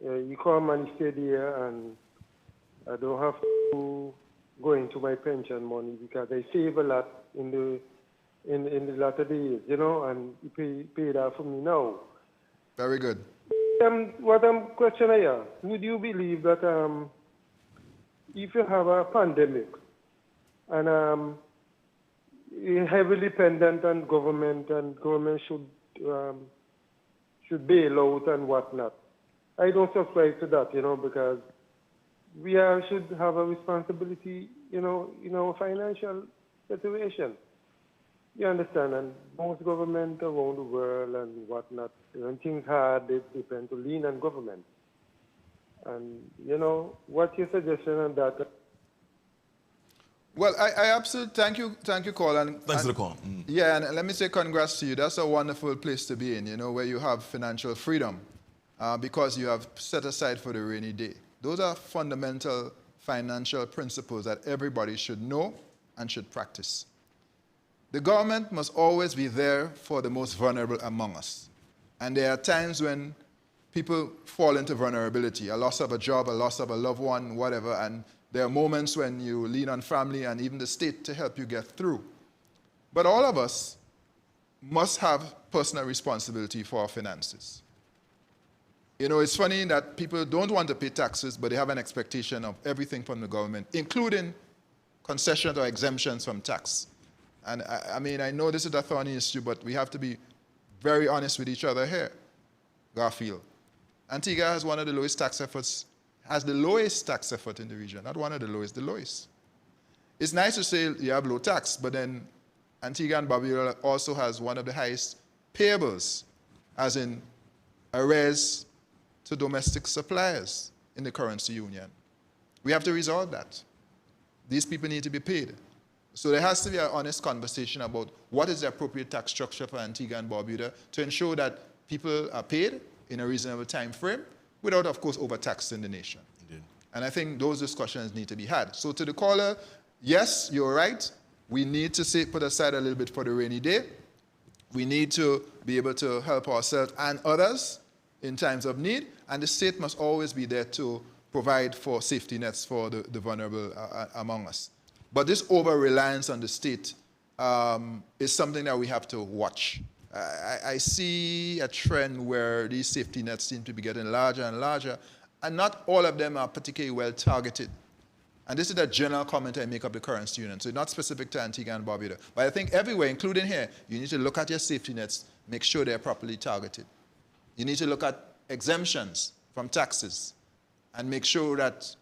You come and you stay there, and I don't have to go into my pension money because I save a lot in the latter days, and you pay that for me now. Very good. What I'm questioning here, would you believe that if you have a pandemic and you're heavily dependent on government, and government should bail out and whatnot? I don't subscribe to that, because we should have a responsibility, in our financial situation. You understand, and most government around the world and whatnot, when things hard, they depend to lean on government. And, what's your suggestion on that? Well, I absolutely thank you, Cole. Thanks for the call. Yeah, and let me say congrats to you. That's a wonderful place to be in, where you have financial freedom because you have set aside for the rainy day. Those are fundamental financial principles that everybody should know and should practice. The government must always be there for the most vulnerable among us. And there are times when people fall into vulnerability, a loss of a job, a loss of a loved one, whatever, and there are moments when you lean on family and even the state to help you get through. But all of us must have personal responsibility for our finances. It's funny that people don't want to pay taxes, but they have an expectation of everything from the government, including concessions or exemptions from tax. And I know this is a thorny issue, but we have to be very honest with each other here, Garfield. Antigua has one of the lowest tax efforts, has the lowest tax effort in the region, not one of the lowest, the lowest. It's nice to say you have low tax, but then Antigua and Barbuda also has one of the highest payables, as in arrears to domestic suppliers in the currency union. We have to resolve that. These people need to be paid. So there has to be an honest conversation about what is the appropriate tax structure for Antigua and Barbuda to ensure that people are paid in a reasonable time frame without, of course, overtaxing the nation. Indeed. And I think those discussions need to be had. So to the caller, yes, you're right. We need to put aside a little bit for the rainy day. We need to be able to help ourselves and others in times of need. And the state must always be there to provide for safety nets for the vulnerable among us. But this over-reliance on the state is something that we have to watch. I see a trend where these safety nets seem to be getting larger and larger, and not all of them are particularly well targeted. And this is a general comment I make of the currency union, so not specific to Antigua and Barbuda. But I think everywhere, including here, you need to look at your safety nets, make sure they're properly targeted. You need to look at exemptions from taxes and make sure that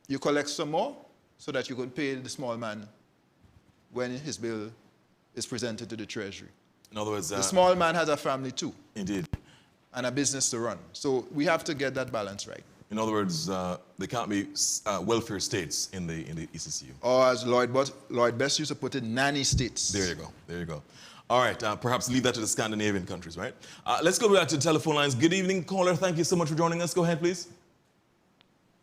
you collect some more so that you can pay the small man when his bill is presented to the Treasury. In other words, the small man has a family too. Indeed. And a business to run. So we have to get that balance right. In other words, there can't be welfare states in the ECCU. Or as Lloyd Best used to put it, nanny states. There you go. There you go. All right, perhaps leave that to the Scandinavian countries, right? Let's go back to the telephone lines. Good evening, caller. Thank you so much for joining us. Go ahead, please.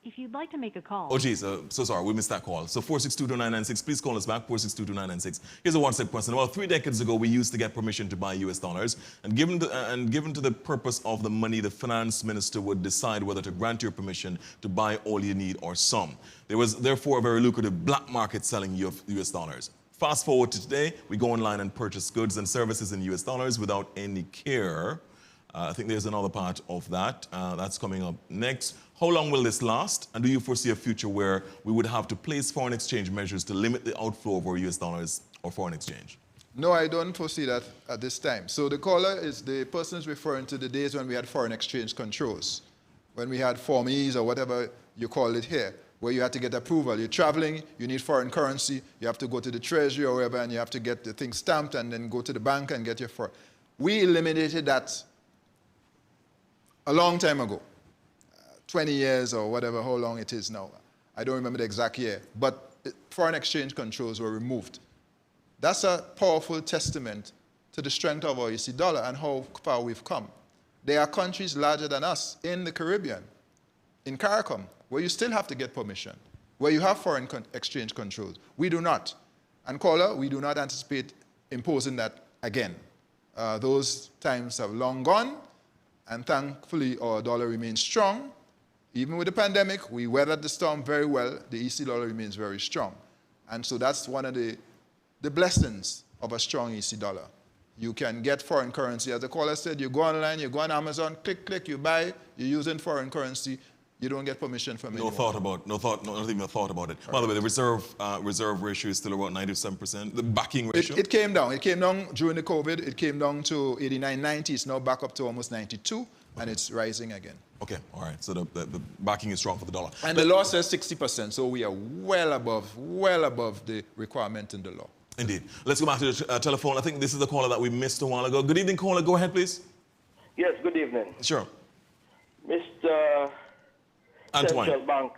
If you'd like to make a call. Oh, geez, so sorry, we missed that call. So 462-2996, please call us back, 462-2996. Here's a WhatsApp question. About 3 decades ago, we used to get permission to buy US dollars, and given to the purpose of the money, the finance minister would decide whether to grant you permission to buy all you need or some. There was therefore a very lucrative black market selling US dollars. Fast forward to today, we go online and purchase goods and services in US dollars without any care. I think there's another part of that. That's coming up next. How long will this last? And do you foresee a future where we would have to place foreign exchange measures to limit the outflow of our US dollars or foreign exchange? No, I don't foresee that at this time. So the caller is the person is referring to the days when we had foreign exchange controls, when we had Form E's or whatever you call it here, where you had to get approval. You're traveling, you need foreign currency, you have to go to the Treasury or wherever, and you have to get the thing stamped and then go to the bank and get your foreign. We eliminated that a long time ago. 20 years or whatever, how long it is now. I don't remember the exact year. But foreign exchange controls were removed. That's a powerful testament to the strength of our EC dollar and how far we've come. There are countries larger than us in the Caribbean, in CARICOM, where you still have to get permission, where you have foreign exchange controls. We do not. And caller, we do not anticipate imposing that again. Those times have long gone, and thankfully our dollar remains strong. Even with the pandemic, we weathered the storm very well. The EC dollar remains very strong. And so that's one of the blessings of a strong EC dollar. You can get foreign currency. As the caller said, you go online, you go on Amazon, click, you buy, you're using foreign currency, you don't get permission from anyone. Not even a thought about it. Right. By the way, the reserve ratio is still about 97%. The backing ratio? It came down. It came down during the COVID. It came down to 89, 90. It's now back up to almost 92, and it's rising again. Okay, all right. So the backing is strong for the dollar. And the law says 60%, so we are well above the requirement in the law. Indeed. Let's go back to the telephone. I think this is the caller that we missed a while ago. Good evening, caller. Go ahead, please. Yes, good evening. Sure. Mr. Antoine. Central Bank.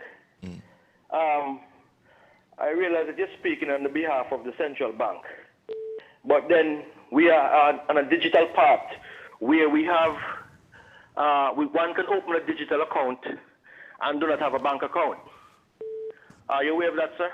I realize that you're speaking on the behalf of the Central Bank. But then we are on a digital path where we have, one can open a digital account and do not have a bank account. Are you aware of that, sir?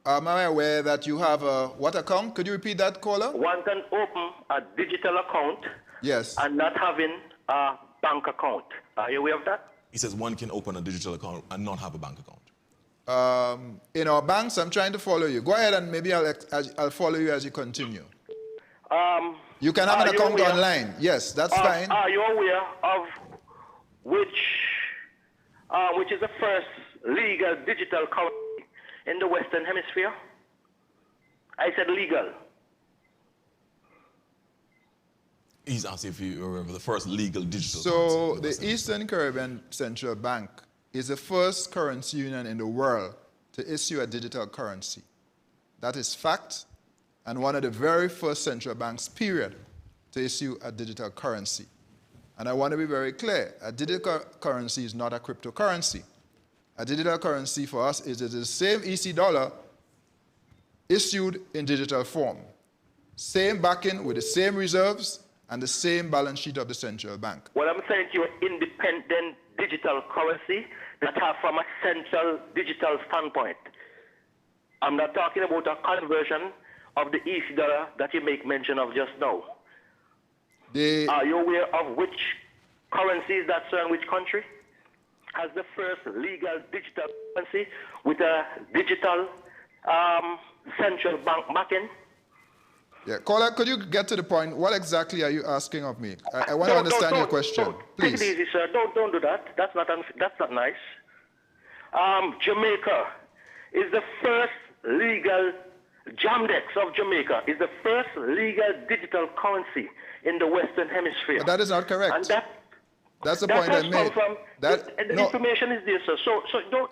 Am I aware that you have a what account? Could you repeat that, caller? One can open a digital account Yes. and not having a bank account. Are you aware of that? He says one can open a digital account and not have a bank account. In our banks, I'm trying to follow you. Go ahead and maybe I'll follow you as you continue. You can have an account online. Yes, that's fine. Are you aware of which is the first legal digital currency in the Western Hemisphere? I said legal. He's asking if you remember the first legal digital So currency. the Eastern Caribbean Central Bank is the first currency union in the world to issue a digital currency. That is fact, and one of the very first central banks, period, to issue a digital currency. And I want to be very clear, a digital currency is not a cryptocurrency. A digital currency for us is the same EC dollar issued in digital form. Same backing with the same reserves and the same balance sheet of the central bank. Well, I'm saying to you, independent digital currency that are from a central digital standpoint. I'm not talking about a conversion of the EC dollar that you make mention of just now. Are you aware of which currency is that, sir, in which country has the first legal digital currency with a digital central bank backing? Yeah, caller, could you get to the point? What exactly are you asking of me? I want to understand your question. Please. Take it easy, sir. Don't do that. That's not nice. Jamaica is the first legal, Jamdex of Jamaica is the first legal digital currency in the Western Hemisphere. But that is not correct. And that's the point I made. The information is there, sir. So don't.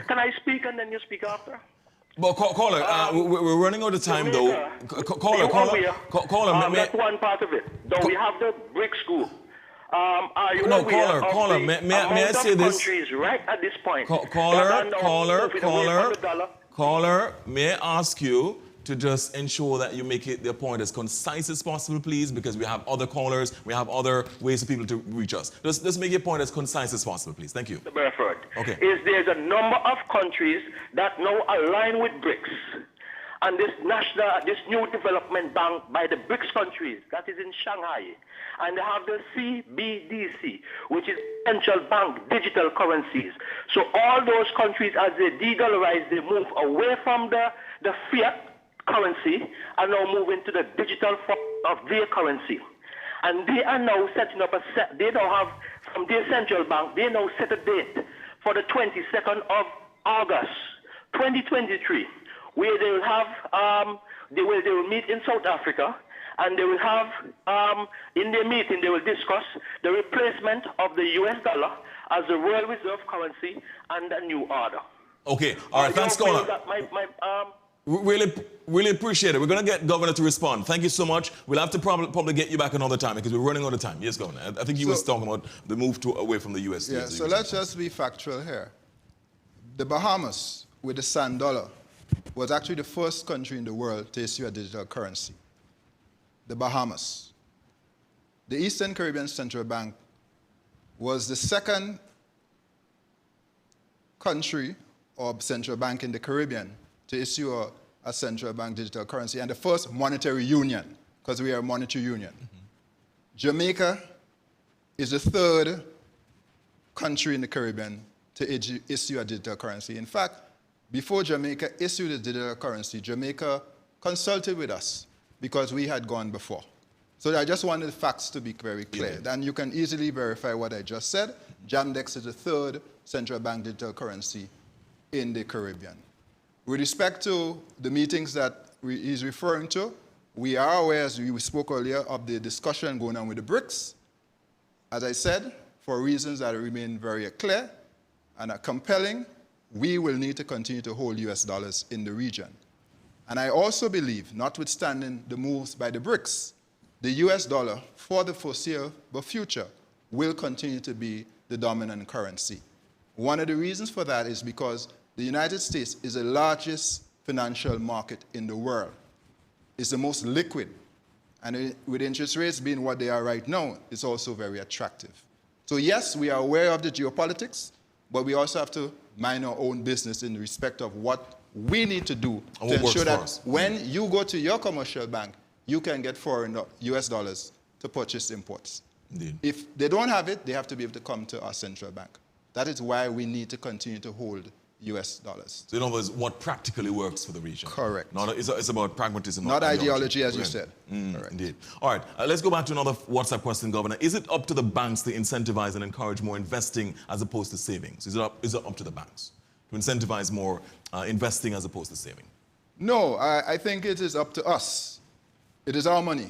Can I speak and then you speak after? But caller, we're running out of time though. Caller. That's one part of it. Though we have the BRICS school. Are you aware caller, of may I say this? Countries right at this point? Caller, may I ask you to just ensure that you make it the point as concise as possible, please, because we have other callers, we have other ways for people to reach us. Just make your point as concise as possible, please. Thank you. Mr. Burford, okay. There's a number of countries that now align with BRICS. And this new development bank by the BRICS countries, that is in Shanghai. And they have the CBDC, which is central bank digital currencies. So all those countries, as they de-dollarize, they move away from the fiat currency and now move into the digital form of their currency. And they are now setting up they now have, from their central bank, they now set a date for the 22nd of August, 2023, where they will have, they will meet in South Africa, and they will have, in their meeting, they will discuss the replacement of the US dollar as the world reserve currency and a new order. Okay, all right, thanks, caller. Really appreciate it. We're going to get Governor to respond. Thank you so much. We'll have to probably get you back another time because we're running out of time. Yes, Governor. I think he was talking about the move away from the US. Yeah, so let's just be factual here. The Bahamas, with the sand dollar, was actually the first country in the world to issue a digital currency. The Bahamas. The Eastern Caribbean Central Bank was the second country or central bank in the Caribbean to issue a central bank digital currency, and the first monetary union, because we are a monetary union. Mm-hmm. Jamaica is the third country in the Caribbean to issue a digital currency. In fact, before Jamaica issued a digital currency, Jamaica consulted with us because we had gone before. So I just wanted the facts to be very clear. Yeah. And you can easily verify what I just said. Jamdex is the third central bank digital currency in the Caribbean. With respect to the meetings that he's referring to, we are aware, as we spoke earlier, of the discussion going on with the BRICS. As I said, for reasons that remain very clear and are compelling, we will need to continue to hold US dollars in the region. And I also believe, notwithstanding the moves by the BRICS, the US dollar for the foreseeable future will continue to be the dominant currency. One of the reasons for that is because the United States is the largest financial market in the world. It's the most liquid. And with interest rates being what they are right now, it's also very attractive. So yes, we are aware of the geopolitics, but we also have to mind our own business in respect of what we need to do to ensure that when you go to your commercial bank, you can get foreign US dollars to purchase imports. Indeed. If they don't have it, they have to be able to come to our central bank. That is why we need to continue to hold US dollars. So in other words, what practically works for the region. Correct. It's about pragmatism, not ideology, as you said. Correct. Indeed. All right, let's go back to another WhatsApp question, Governor. Is it up to the banks to incentivize and encourage more investing as opposed to savings? Is it up to the banks to incentivize more investing as opposed to saving? No, I think it is up to us. It is our money.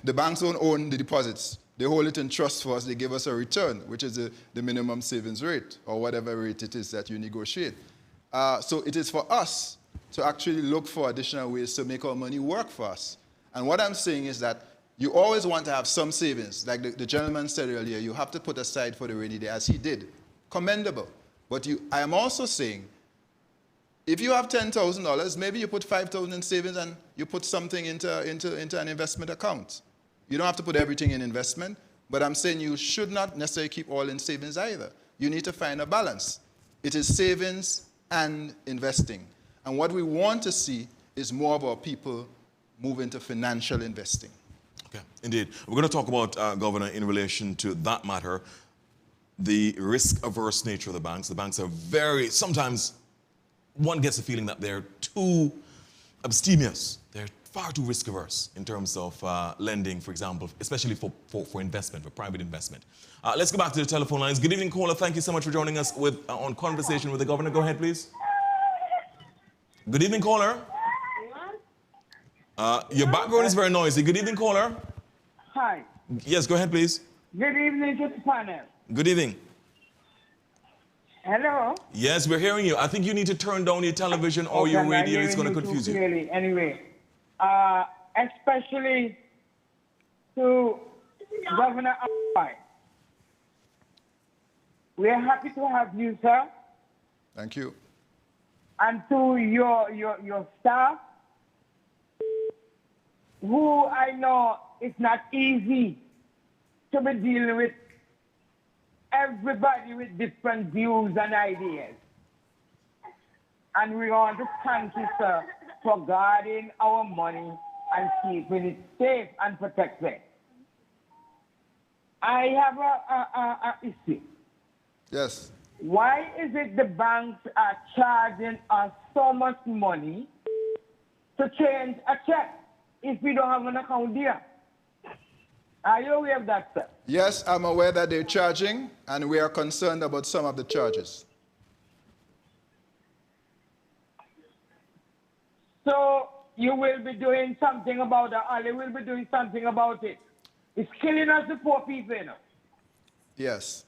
The banks don't own the deposits. They hold it in trust for us. They give us a return, which is the minimum savings rate, or whatever rate it is that you negotiate. So it is for us to actually look for additional ways to make our money work for us. And what I'm saying is that you always want to have some savings. Like the gentleman said earlier, you have to put aside for the rainy day, as he did. Commendable. But I am also saying, if you have $10,000, maybe you put $5,000 in savings and you put something into an investment account. You don't have to put everything in investment, but I'm saying you should not necessarily keep all in savings either. You need to find a balance. It is savings and investing. And what we want to see is more of our people move into financial investing. Okay, indeed. We're going to talk about, Governor, in relation to that matter, the risk-averse nature of the banks. The banks are sometimes one gets the feeling that they're too abstemious. They're far too risk-averse in terms of lending, for example, especially for investment, for private investment. Let's go back to the telephone lines. Good evening, caller. Thank you so much for joining us on Conversation with the Governor. Go ahead, please. Good evening, caller. Your background is very noisy. Good evening, caller. Hi. Yes, go ahead, please. Good evening to the panel. Good evening. Hello? Yes, we're hearing you. I think you need to turn down your television or your radio. It's going to confuse you. Clearly. Anyway, especially to Governor Antoine. We are happy to have you, sir. Thank you. And to your staff, who I know it's not easy to be dealing with everybody with different views and ideas. And we want to thank you, sir, for guarding our money and keeping it safe and protected. I have a issue. Yes. Why is it the banks are charging us so much money to change a check if we don't have an account here? Are you aware of that, sir? Yes, I'm aware that they're charging, and we are concerned about some of the charges. So you will be doing something about that, or they will be doing something about it. It's killing us, the poor people, you know. Yes.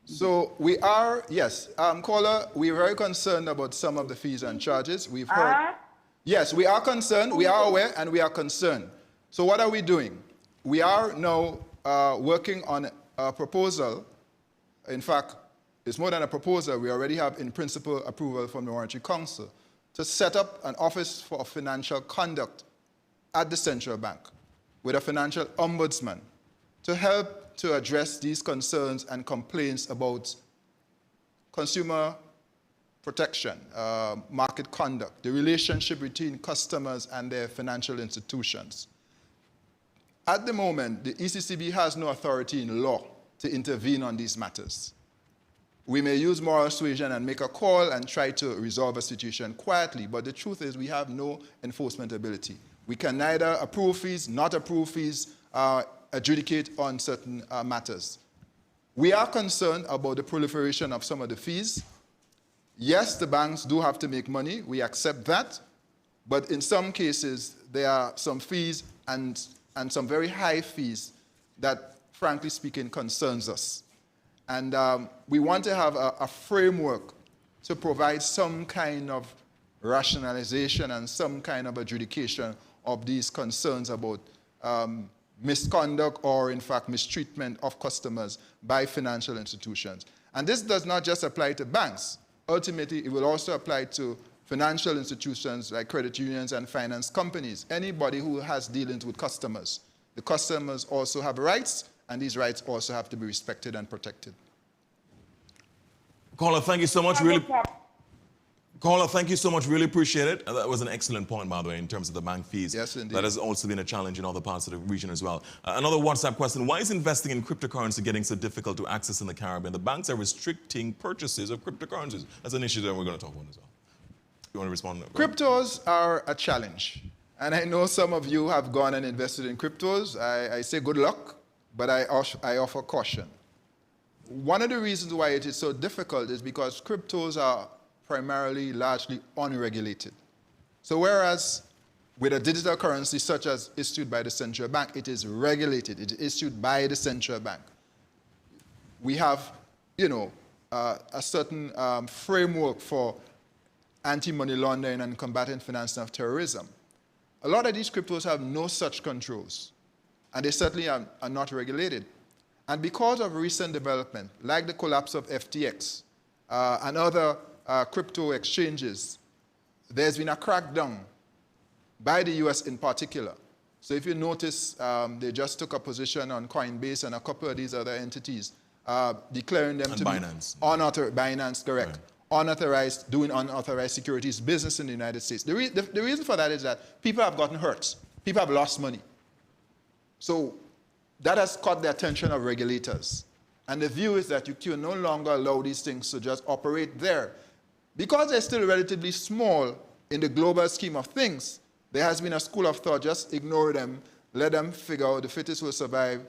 So we are, yes, caller, we're very concerned about some of the fees and charges. We've heard. Yes, we are concerned, we are aware, and we are concerned. So what are we doing? We are now working on a proposal. In fact, it's more than a proposal. We already have in principle approval from the Monetary Council to set up an office for financial conduct at the central bank with a financial ombudsman to help to address these concerns and complaints about consumer protection, market conduct, the relationship between customers and their financial institutions. At the moment, the ECCB has no authority in law to intervene on these matters. We may use moral suasion and make a call and try to resolve a situation quietly, but the truth is we have no enforcement ability. We can neither approve fees, not approve fees, adjudicate on certain matters. We are concerned about the proliferation of some of the fees. Yes, the banks do have to make money. We accept that. But in some cases, there are some fees and some very high fees that, frankly speaking, concerns us. And we want to have a framework to provide some kind of rationalization and some kind of adjudication of these concerns about misconduct or, in fact, mistreatment of customers by financial institutions. And this does not just apply to banks. Ultimately, it will also apply to financial institutions like credit unions and finance companies, anybody who has dealings with customers. The customers also have rights, and these rights also have to be respected and protected. Caller, thank you so much. Caller, thank you so much. Really appreciate it. That was an excellent point, by the way, in terms of the bank fees. Yes, indeed. That has also been a challenge in other parts of the region as well. Another WhatsApp question. Why is investing in cryptocurrency getting so difficult to access in the Caribbean? The banks are restricting purchases of cryptocurrencies. That's an issue that we're going to talk about as well. You want to respond? Cryptos are a challenge. And I know some of you have gone and invested in cryptos. I say good luck, but I offer caution. One of the reasons why it is so difficult is because cryptos are primarily largely unregulated. So whereas with a digital currency such as issued by the central bank, it is regulated, it is issued by the central bank. We have, a certain framework for anti-money laundering and combating financing of terrorism. A lot of these cryptos have no such controls, and they certainly are not regulated. And because of recent development, like the collapse of FTX and other crypto exchanges, there's been a crackdown by the US in particular. So if you notice, they just took a position on Coinbase and a couple of these other entities, declaring them to Binance. Be unauthorized. Binance, correct. Right. Unauthorized, doing unauthorized securities business in the United States. The reason for that is that people have gotten hurt. People have lost money. So that has caught the attention of regulators. And the view is that you can no longer allow these things to just operate there. Because they're still relatively small in the global scheme of things, there has been a school of thought, just ignore them, let them figure out the fittest will survive,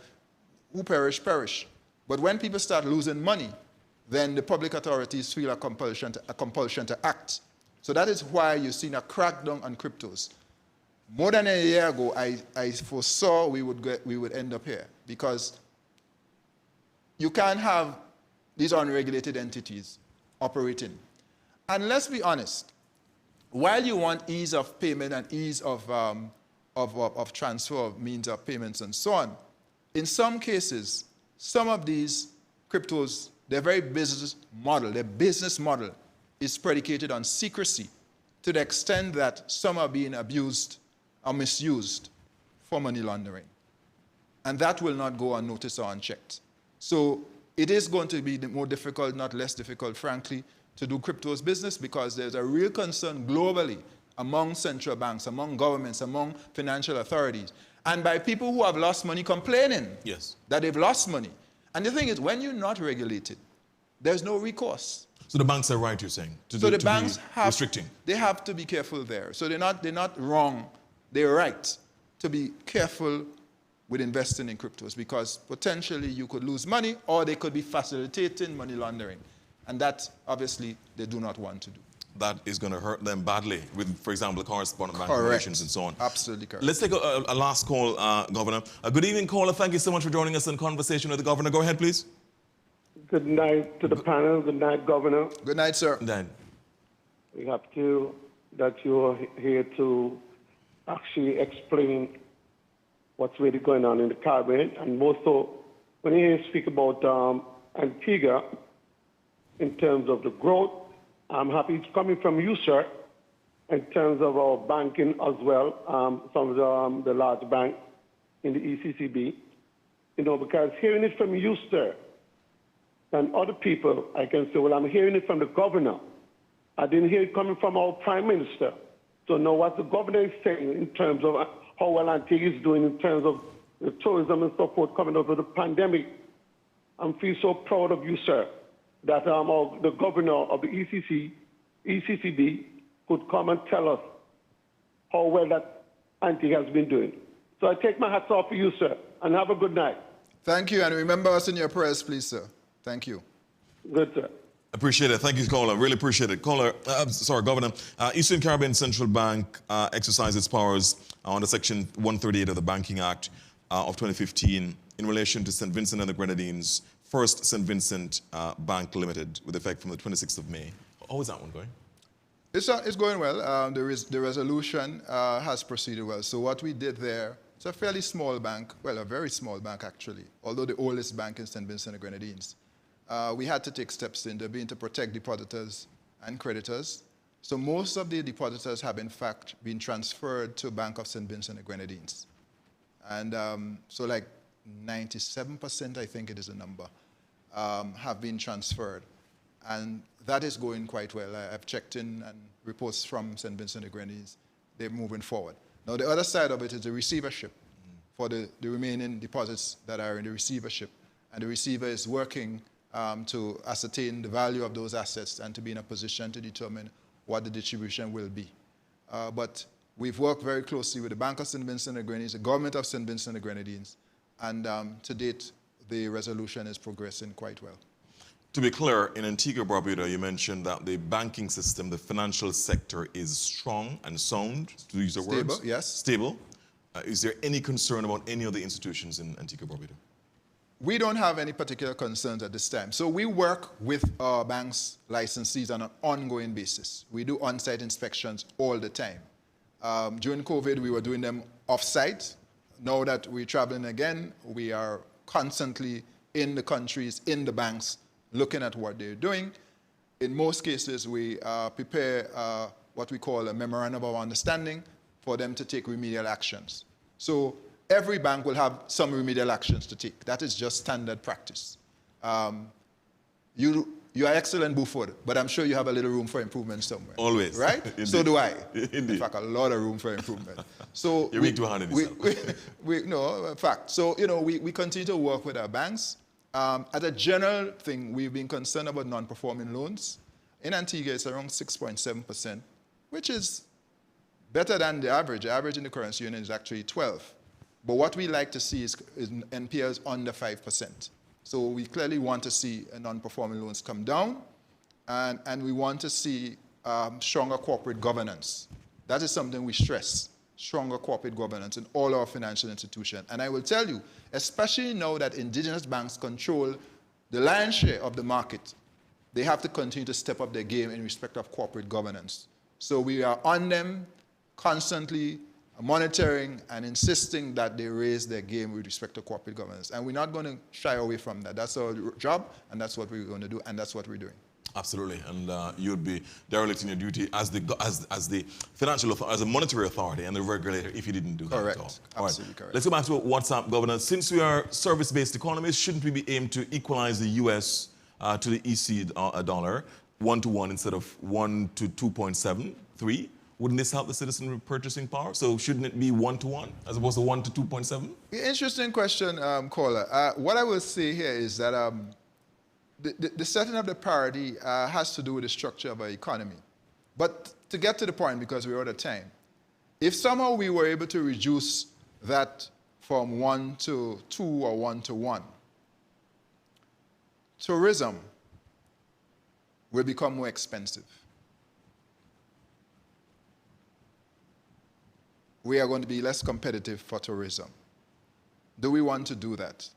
who perish, perish. But when people start losing money, then the public authorities feel a compulsion to act. So that is why you've seen a crackdown on cryptos. More than a year ago, I foresaw we would end up here, because you can't have these unregulated entities operating. And let's be honest, while you want ease of payment and ease of transfer of means of payments and so on, in some cases, some of these cryptos, their business model is predicated on secrecy to the extent that some are being abused or misused for money laundering. And that will not go unnoticed or unchecked. So it is going to be more difficult, not less difficult, frankly, to do cryptos business, because there's a real concern globally among central banks, among governments, among financial authorities, and by people who have lost money complaining that they've lost money. And the thing is, when you're not regulated, there's no recourse. So the banks are right, you're saying, to restricting. They have to be careful there. So they're not wrong. They're right to be careful with investing in cryptos, because potentially you could lose money, or they could be facilitating money laundering. And that, obviously, they do not want to do. That is going to hurt them badly with, for example, the correspondent bank relations and so on. Absolutely correct. Let's take a last call, Governor. Good evening, caller. Thank you so much for joining us in conversation with the Governor. Go ahead, please. Good night to the panel. Good night, Governor. Good night, sir. Good night. We have that you're here to actually explain what's really going on in the Caribbean. And more so, when you speak about Antigua, in terms of the growth, I'm happy it's coming from you, sir, in terms of our banking as well, some of the large banks in the ECCB, because hearing it from you, sir, and other people, I can say, well, I'm hearing it from the governor. I didn't hear it coming from our prime minister. So now what the governor is saying in terms of how well Antigua is doing in terms of the tourism and so forth coming out of the pandemic, I feel so proud of you, sir, that the governor of the ECCB could come and tell us how well that Antigua has been doing. So I take my hats off for you, sir, and have a good night. Thank you, and remember us in your prayers, please, sir. Thank you. Good, sir. Appreciate it. Thank you, caller. Really appreciate it. Governor. Eastern Caribbean Central Bank exercised its powers under Section 138 of the Banking Act of 2015 in relation to St. Vincent and the Grenadines, First St. Vincent Bank Limited, with effect from the 26th of May. How is that one going? It's going well. The resolution has proceeded well. So what we did there, it's a fairly small bank, well, a very small bank actually, although the oldest bank in St. Vincent and the Grenadines. We had to take steps in there to protect depositors and creditors. So most of the depositors have in fact been transferred to Bank of St. Vincent and the Grenadines. And so like 97%, I think it is a number, have been transferred. And that is going quite well. I've checked in and reports from St. Vincent and the Grenadines. They're moving forward. Now, the other side of it is the receivership for the remaining deposits that are in the receivership. And the receiver is working to ascertain the value of those assets and to be in a position to determine what the distribution will be. But we've worked very closely with the Bank of St. Vincent and the Grenadines, the government of St. Vincent and the Grenadines, and to date, the resolution is progressing quite well. To be clear, in Antigua and Barbuda, you mentioned that the banking system, the financial sector is strong and sound, to use the words. Stable, yes. Stable. Is there any concern about any of the institutions in Antigua and Barbuda? We don't have any particular concerns at this time. So we work with our bank's licensees on an ongoing basis. We do on-site inspections all the time. During COVID, we were doing them off-site. Now that we're traveling again, we are constantly in the countries, in the banks, looking at what they're doing. In most cases, we prepare what we call a memorandum of understanding for them to take remedial actions. So every bank will have some remedial actions to take. That is just standard practice. You are excellent, Burford, but I'm sure you have a little room for improvement somewhere. Always. Right? Indeed. So do I. Indeed. In fact, a lot of room for improvement. So you're weak to hand in no, in fact. So, you know, we continue to work with our banks. As a general thing, we've been concerned about non-performing loans. In Antigua, it's around 6.7%, which is better than the average. The average in the currency union is actually 12. But what we like to see is NPLs under 5%. So we clearly want to see non-performing loans come down, and we want to see stronger corporate governance. That is something we stress, stronger corporate governance in all our financial institutions. And I will tell you, especially now that indigenous banks control the lion's share of the market, they have to continue to step up their game in respect of corporate governance. So we are on them constantly, monitoring and insisting that they raise their game with respect to corporate governance. And we're not going to shy away from that. That's our job, and that's what we're going to do, and that's what we're doing. Absolutely, and you'd be derelict in your duty as the financial, as a monetary authority and the regulator if you didn't do that. Correct. At all. Absolutely correct. Let's go back to what's up, Governor. Since we are service-based economies, shouldn't we be aimed to equalize the U.S. To the EC dollar 1-to-1 instead of 1 to 2.73? Wouldn't this help the citizen purchasing power? So shouldn't it be 1-to-1 as opposed to 1 to 2.7? Interesting question, caller. What I will say here is that the setting of the parity has to do with the structure of our economy. But to get to the point, because we're out of time, if somehow we were able to reduce that from 1 to 2 or 1 to 1, tourism will become more expensive. We are going to be less competitive for tourism. Do we want to do that?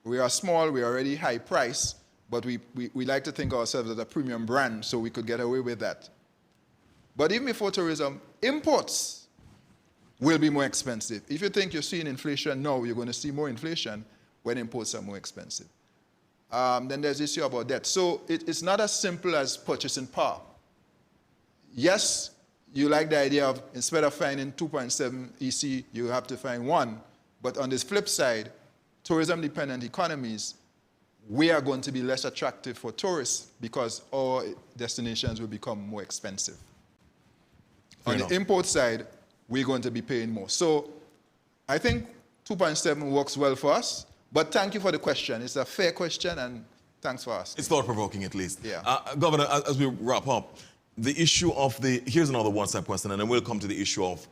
We are small, we are already high price, but we like to think of ourselves as a premium brand, so we could get away with that. But even before tourism, imports will be more expensive. If you think you're seeing inflation now, you're going to see more inflation when imports are more expensive. Then there's the issue about debt. So it's not as simple as purchasing power. Yes, you like the idea of instead of finding 2.7 EC, you have to find 1. But on this flip side, tourism-dependent economies, we are going to be less attractive for tourists because our destinations will become more expensive. On the import side, we're going to be paying more. So I think 2.7 works well for us. But thank you for the question. It's a fair question, and thanks for asking. It's thought-provoking, at least. Yeah. Governor, as we wrap up, the issue of here's another one-step question, and then we'll come to the issue of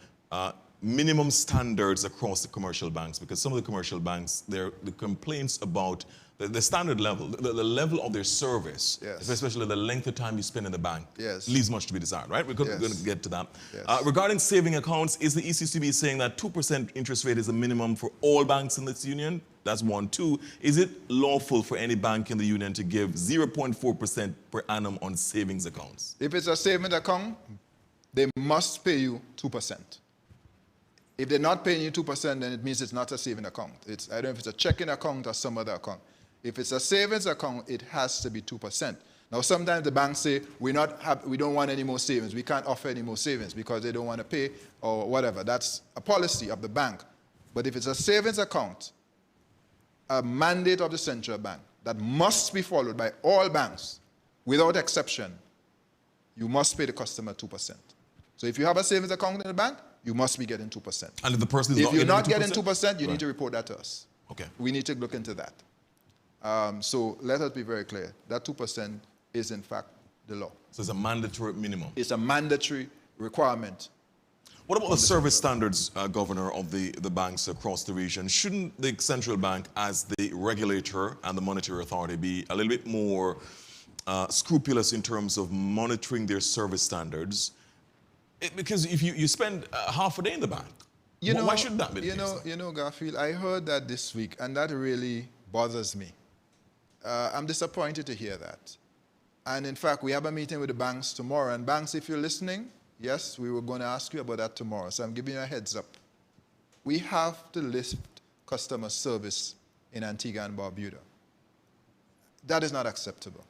minimum standards across the commercial banks, because some of the commercial banks, the complaints about the standard level, the level of their service, Yes. especially the length of time you spend in the bank, Yes. leaves much to be desired, right? We're going Yes. to get to that. Yes. Regarding saving accounts, is the ECCB saying that 2% interest rate is the minimum for all banks in this union? That's one. Two, is it lawful for any bank in the union to give 0.4% per annum on savings accounts? If it's a savings account, they must pay you 2%. If they're not paying you 2%, then it means it's not a savings account. I don't know if it's a checking account or some other account. If it's a savings account, it has to be 2%. Now, sometimes the banks say, we don't want any more savings. We can't offer any more savings because they don't want to pay or whatever. That's a policy of the bank. But if it's a savings account, a mandate of the central bank that must be followed by all banks, without exception, you must pay the customer 2%. So if you have a savings account in the bank, you must be getting 2%. And if the person is if you're not getting 2%? 2%, you Right. need to report that to us. Okay. We need to look into that. So let us be very clear. That 2% is, in fact, the law. So it's a mandatory minimum. It's a mandatory requirement. What about the service standards, Governor, of the banks across the region? Shouldn't the central bank, as the regulator and the monetary authority, be a little bit more scrupulous in terms of monitoring their service standards? Because if you spend half a day in the bank, why should that be the case? You know, Garfield, I heard that this week, and that really bothers me. I'm disappointed to hear that. And in fact, we have a meeting with the banks tomorrow. And banks, if you're listening, yes, we were going to ask you about that tomorrow. So I'm giving you a heads up. We have to lift customer service in Antigua and Barbuda. That is not acceptable.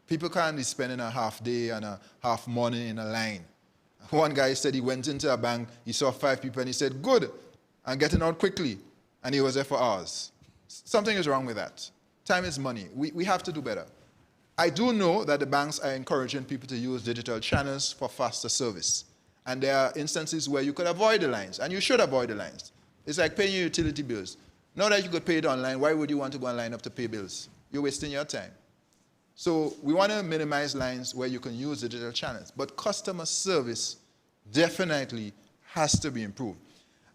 People can't be spending a half day and a half morning in a line. One guy said he went into a bank, he saw 5 people, and he said, good, I'm getting out quickly. And he was there for hours. Something is wrong with that. Time is money. We have to do better. I do know that the banks are encouraging people to use digital channels for faster service. And there are instances where you could avoid the lines, and you should avoid the lines. It's like paying your utility bills. Now that you could pay it online, why would you want to go and line up to pay bills? You're wasting your time. So we want to minimize lines where you can use digital channels. But customer service definitely has to be improved.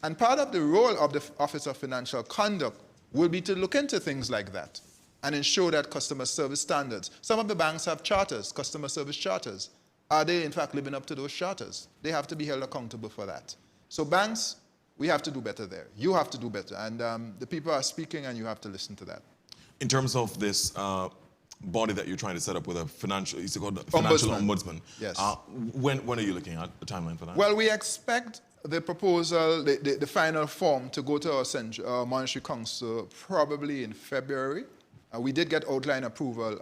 And part of the role of the Office of Financial Conduct will be to look into things like that and ensure that customer service standards. Some of the banks have charters, customer service charters. Are they, in fact, living up to those charters? They have to be held accountable for that. So banks, we have to do better there. You have to do better. And the people are speaking, and you have to listen to that. In terms of this body that you're trying to set up with a financial, is it called financial ombudsman? Yes. When are you looking at the timeline for that? Well, we expect the proposal, the final form, to go to our Monetary Council probably in February. We did get outline approval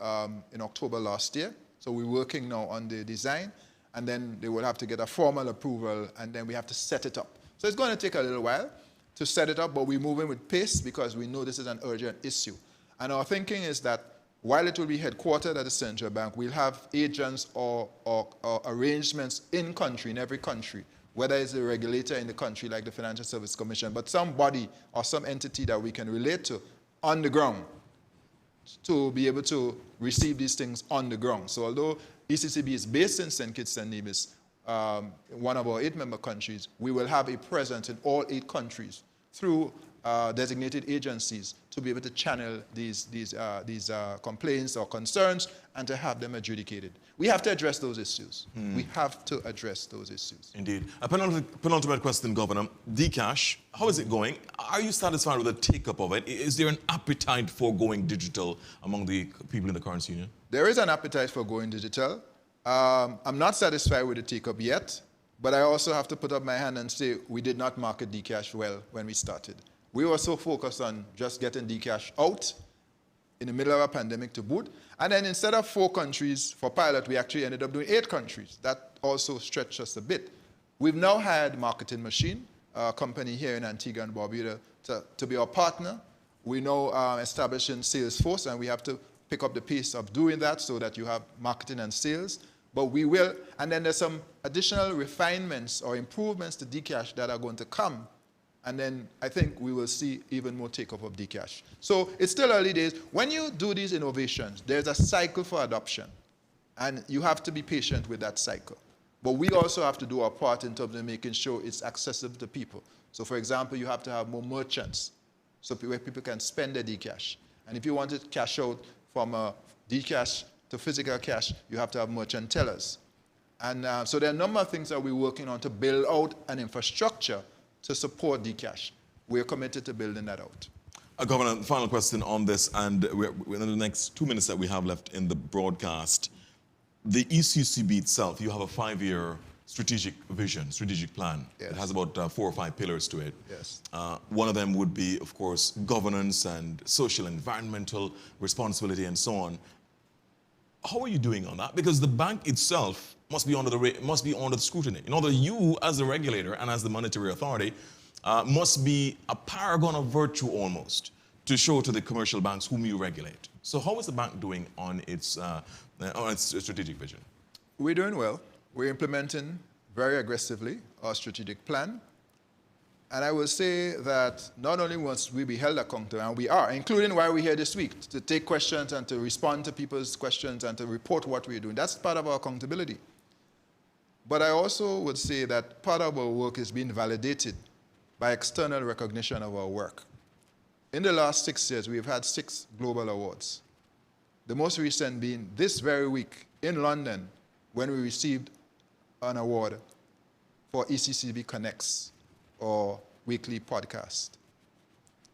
in October last year, so we're working now on the design, and then they will have to get a formal approval, and then we have to set it up. So it's going to take a little while to set it up, but we're moving with pace because we know this is an urgent issue. And our thinking is that while it will be headquartered at the central bank, we'll have agents or arrangements in country, in every country, whether it's a regulator in the country like the Financial Services Commission, but somebody or some entity that we can relate to on the ground to be able to receive these things on the ground. So although ECCB is based in St. Kitts and Nevis, one of our 8 member countries, we will have a presence in all 8 countries through designated agencies to be able to channel these complaints or concerns and to have them adjudicated. We have to address those issues. We have to address those issues. Indeed. A penultimate question, Governor. Dcash, how is it going? Are you satisfied with the take-up of it? Is there an appetite for going digital among the people in the currency union? There is an appetite for going digital. I'm not satisfied with the take-up yet, but I also have to put up my hand and say we did not market Dcash well when we started. We were so focused on just getting Dcash out in the middle of a pandemic to boot. And then instead of 4 countries for pilot, we actually ended up doing 8 countries. That also stretched us a bit. We've now hired Marketing Machine, a company here in Antigua and Barbuda, to be our partner. We're now establishing Salesforce, and we have to pick up the pace of doing that so that you have marketing and sales. But we will, and then there's some additional refinements or improvements to Dcash that are going to come. And then I think we will see even more take-up of Dcash. So it's still early days. When you do these innovations, there's a cycle for adoption. And you have to be patient with that cycle. But we also have to do our part in terms of making sure it's accessible to people. So for example, you have to have more merchants, so where people can spend their Dcash. And if you want to cash out from Dcash to physical cash, you have to have merchant tellers. And so there are a number of things that we're working on to build out an infrastructure to support Dcash. We're committed to building that out. Governor, final question on this, and within the next 2 minutes that we have left in the broadcast, the ECCB itself, you have a 5-year strategic vision, strategic plan. Yes. It has about 4 or 5 pillars to it. Yes. One of them would be, of course, governance and social, environmental responsibility and so on. How are you doing on that? Because the bank itself must be under the scrutiny. In order, you as the regulator and as the monetary authority must be a paragon of virtue almost to show to the commercial banks whom you regulate. So how is the bank doing on its strategic vision? We're doing well. We're implementing very aggressively our strategic plan. And I will say that not only must we be held accountable, and we are, including why we're here this week, to take questions and to respond to people's questions and to report what we're doing. That's part of our accountability. But I also would say that part of our work is being validated by external recognition of our work. In the last 6 years, we've had 6 global awards. The most recent being this very week in London, when we received an award for ECCB Connects, or weekly podcast.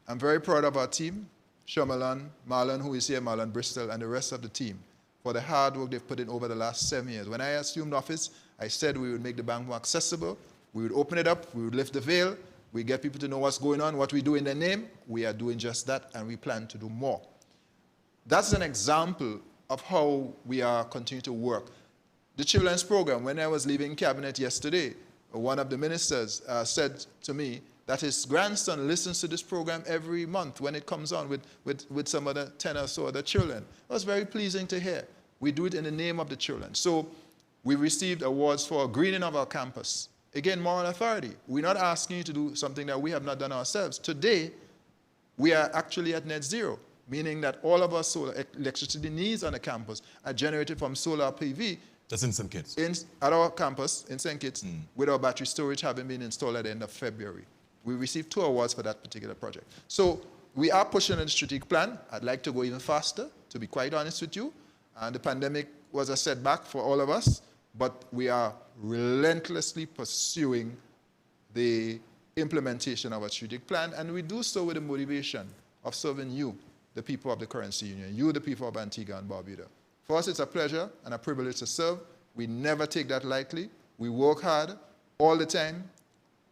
I'm very proud of our team, Shamalan, Marlon, who is here, Marlon Bristol, and the rest of the team, for the hard work they've put in over the last 7 years. When I assumed office, I said we would make the bank more accessible, we would open it up, we would lift the veil, we get people to know what's going on, what we do in their name. We are doing just that, and we plan to do more. That's an example of how we are continuing to work. The children's program, when I was leaving cabinet yesterday, one of the ministers said to me that his grandson listens to this program every month when it comes on with some other 10 or so other children. It was very pleasing to hear. We do it in the name of the children. So we received awards for greening of our campus. Again, moral authority. We're not asking you to do something that we have not done ourselves. Today, we are actually at net zero, meaning that all of our solar electricity needs on the campus are generated from solar PV. That's in St. Kitts? At our campus in St. Kitts, with our battery storage having been installed at the end of February. We received 2 awards for that particular project. So we are pushing a strategic plan. I'd like to go even faster, to be quite honest with you. And the pandemic was a setback for all of us, but we are relentlessly pursuing the implementation of a strategic plan, and we do so with the motivation of serving you, the people of the currency union, you, the people of Antigua and Barbuda. For us, it's a pleasure and a privilege to serve. We never take that lightly. We work hard all the time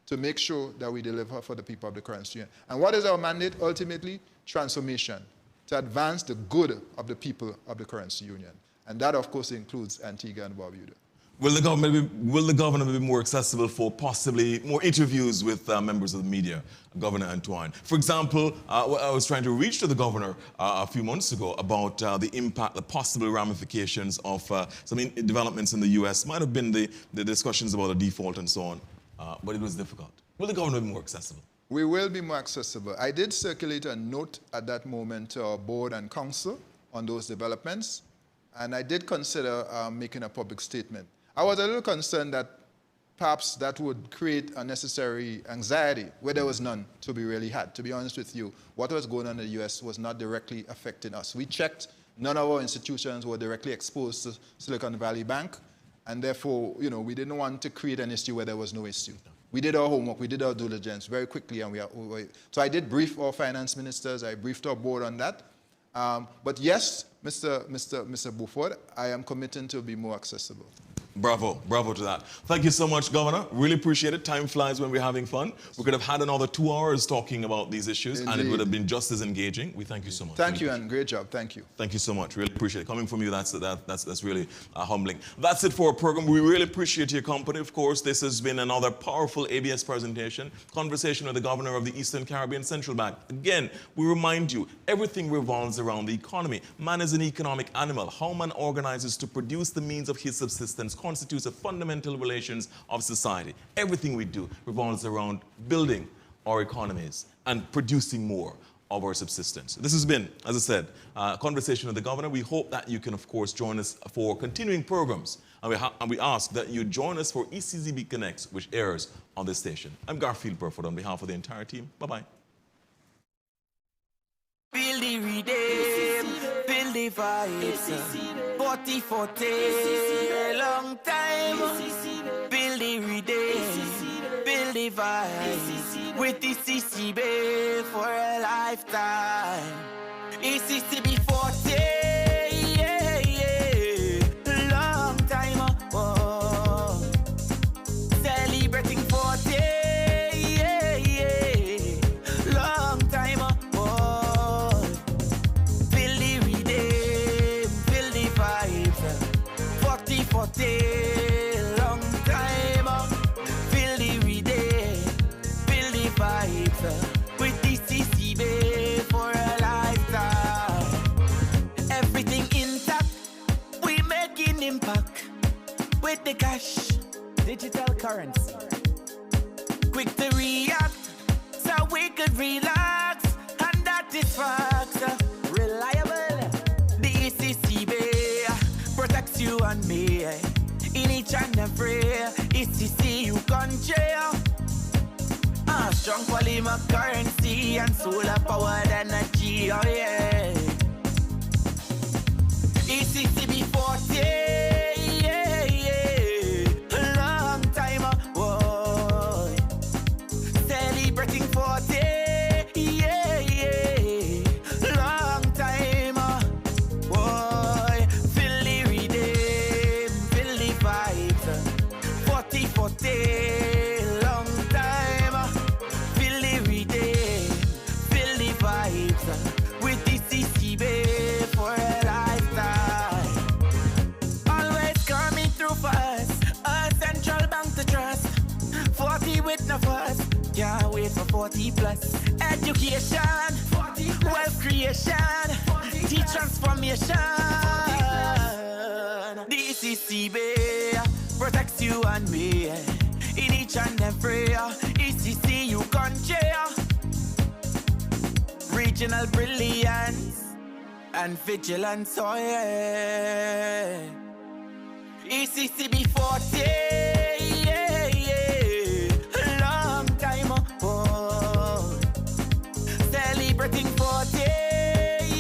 to make sure that we deliver for the people of the currency union. And what is our mandate? Ultimately, transformation, to advance the good of the people of the currency union. And that, of course, includes Antigua and Barbuda. Will the governor be more accessible for possibly more interviews with members of the media, Governor Antoine? For example, I was trying to reach to the governor a few months ago about the impact, the possible ramifications of some developments in the U.S. Might have been the discussions about a default and so on, but it was difficult. Will the governor be more accessible? We will be more accessible. I did circulate a note at that moment to our board and council on those developments, and I did consider making a public statement. I was a little concerned that perhaps that would create unnecessary anxiety where there was none to be really had. To be honest with you, what was going on in the U.S. was not directly affecting us. We checked, none of our institutions were directly exposed to Silicon Valley Bank, and therefore, we didn't want to create an issue where there was no issue. We did our homework, we did our due diligence very quickly, and so I did brief our finance ministers, I briefed our board on that. But yes, Mr. Burford, I am committing to be more accessible. Bravo, bravo to that. Thank you so much, Governor. Really appreciate it. Time flies when we're having fun. We could have had another 2 hours talking about these issues, and it would have been just as engaging. We thank you so much. Thank you, and great job. Thank you. Thank you so much. Really appreciate it. Coming from you, that's really humbling. That's it for our program. We really appreciate your company. Of course, this has been another powerful ABS presentation, conversation with the Governor of the Eastern Caribbean Central Bank. Again, we remind you, everything revolves around the economy. Man is an economic animal. How man organizes to produce the means of his subsistence constitutes a fundamental relations of society. Everything we do revolves around building our economies and producing more of our subsistence. This has been, as I said, a conversation with the governor. We hope that you can, of course, join us for continuing programs. And we ask that you join us for ECCB Connects, which airs on this station. I'm Garfield Burford on behalf of the entire team. Bye-bye. the vibes. 40-40, long time. Build every day, build the vibes. With the CCB for a lifetime. ECCB 40, yeah, yeah. Long time. Oh. Celebrating 40, yeah, yeah. Long time. Oh. Feel the rhythm, feel the vibes. 40-40, long time. Feel the rhythm, feel the vibes. With the CCB for a lifetime. Everything intact, we making impact. With the cash, Digital currency. quick to react, so we could relax, and that is fact. Reliable. The ECCB protects you and me in each and every ECCU country. Strong polymer currency and solar powered energy, oh yeah. ECCB 40, yeah, yeah. Long time, whoa. Celebrating 40, yeah, yeah. Long time, whoa. Feel the rhythm, feel the vibes. 40-40, long time. Feel the rhythm, feel the vibes. With the CCB for a lifetime. Always coming through for us, a central bank to trust. 40 with no fuss, can't wait for 40 plus. Education, wealth creation, teach transformation. The CCB protects you and me in each and every ECCU country. Regional brilliance and vigilance, oh yeah. ECCB 40, yeah, yeah. Long time, oh. Celebrating 40,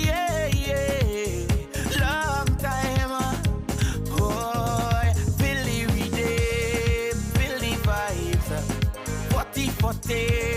yeah, yeah. Long time, oh. Feel the rhythm, feel the vibes. 40-40.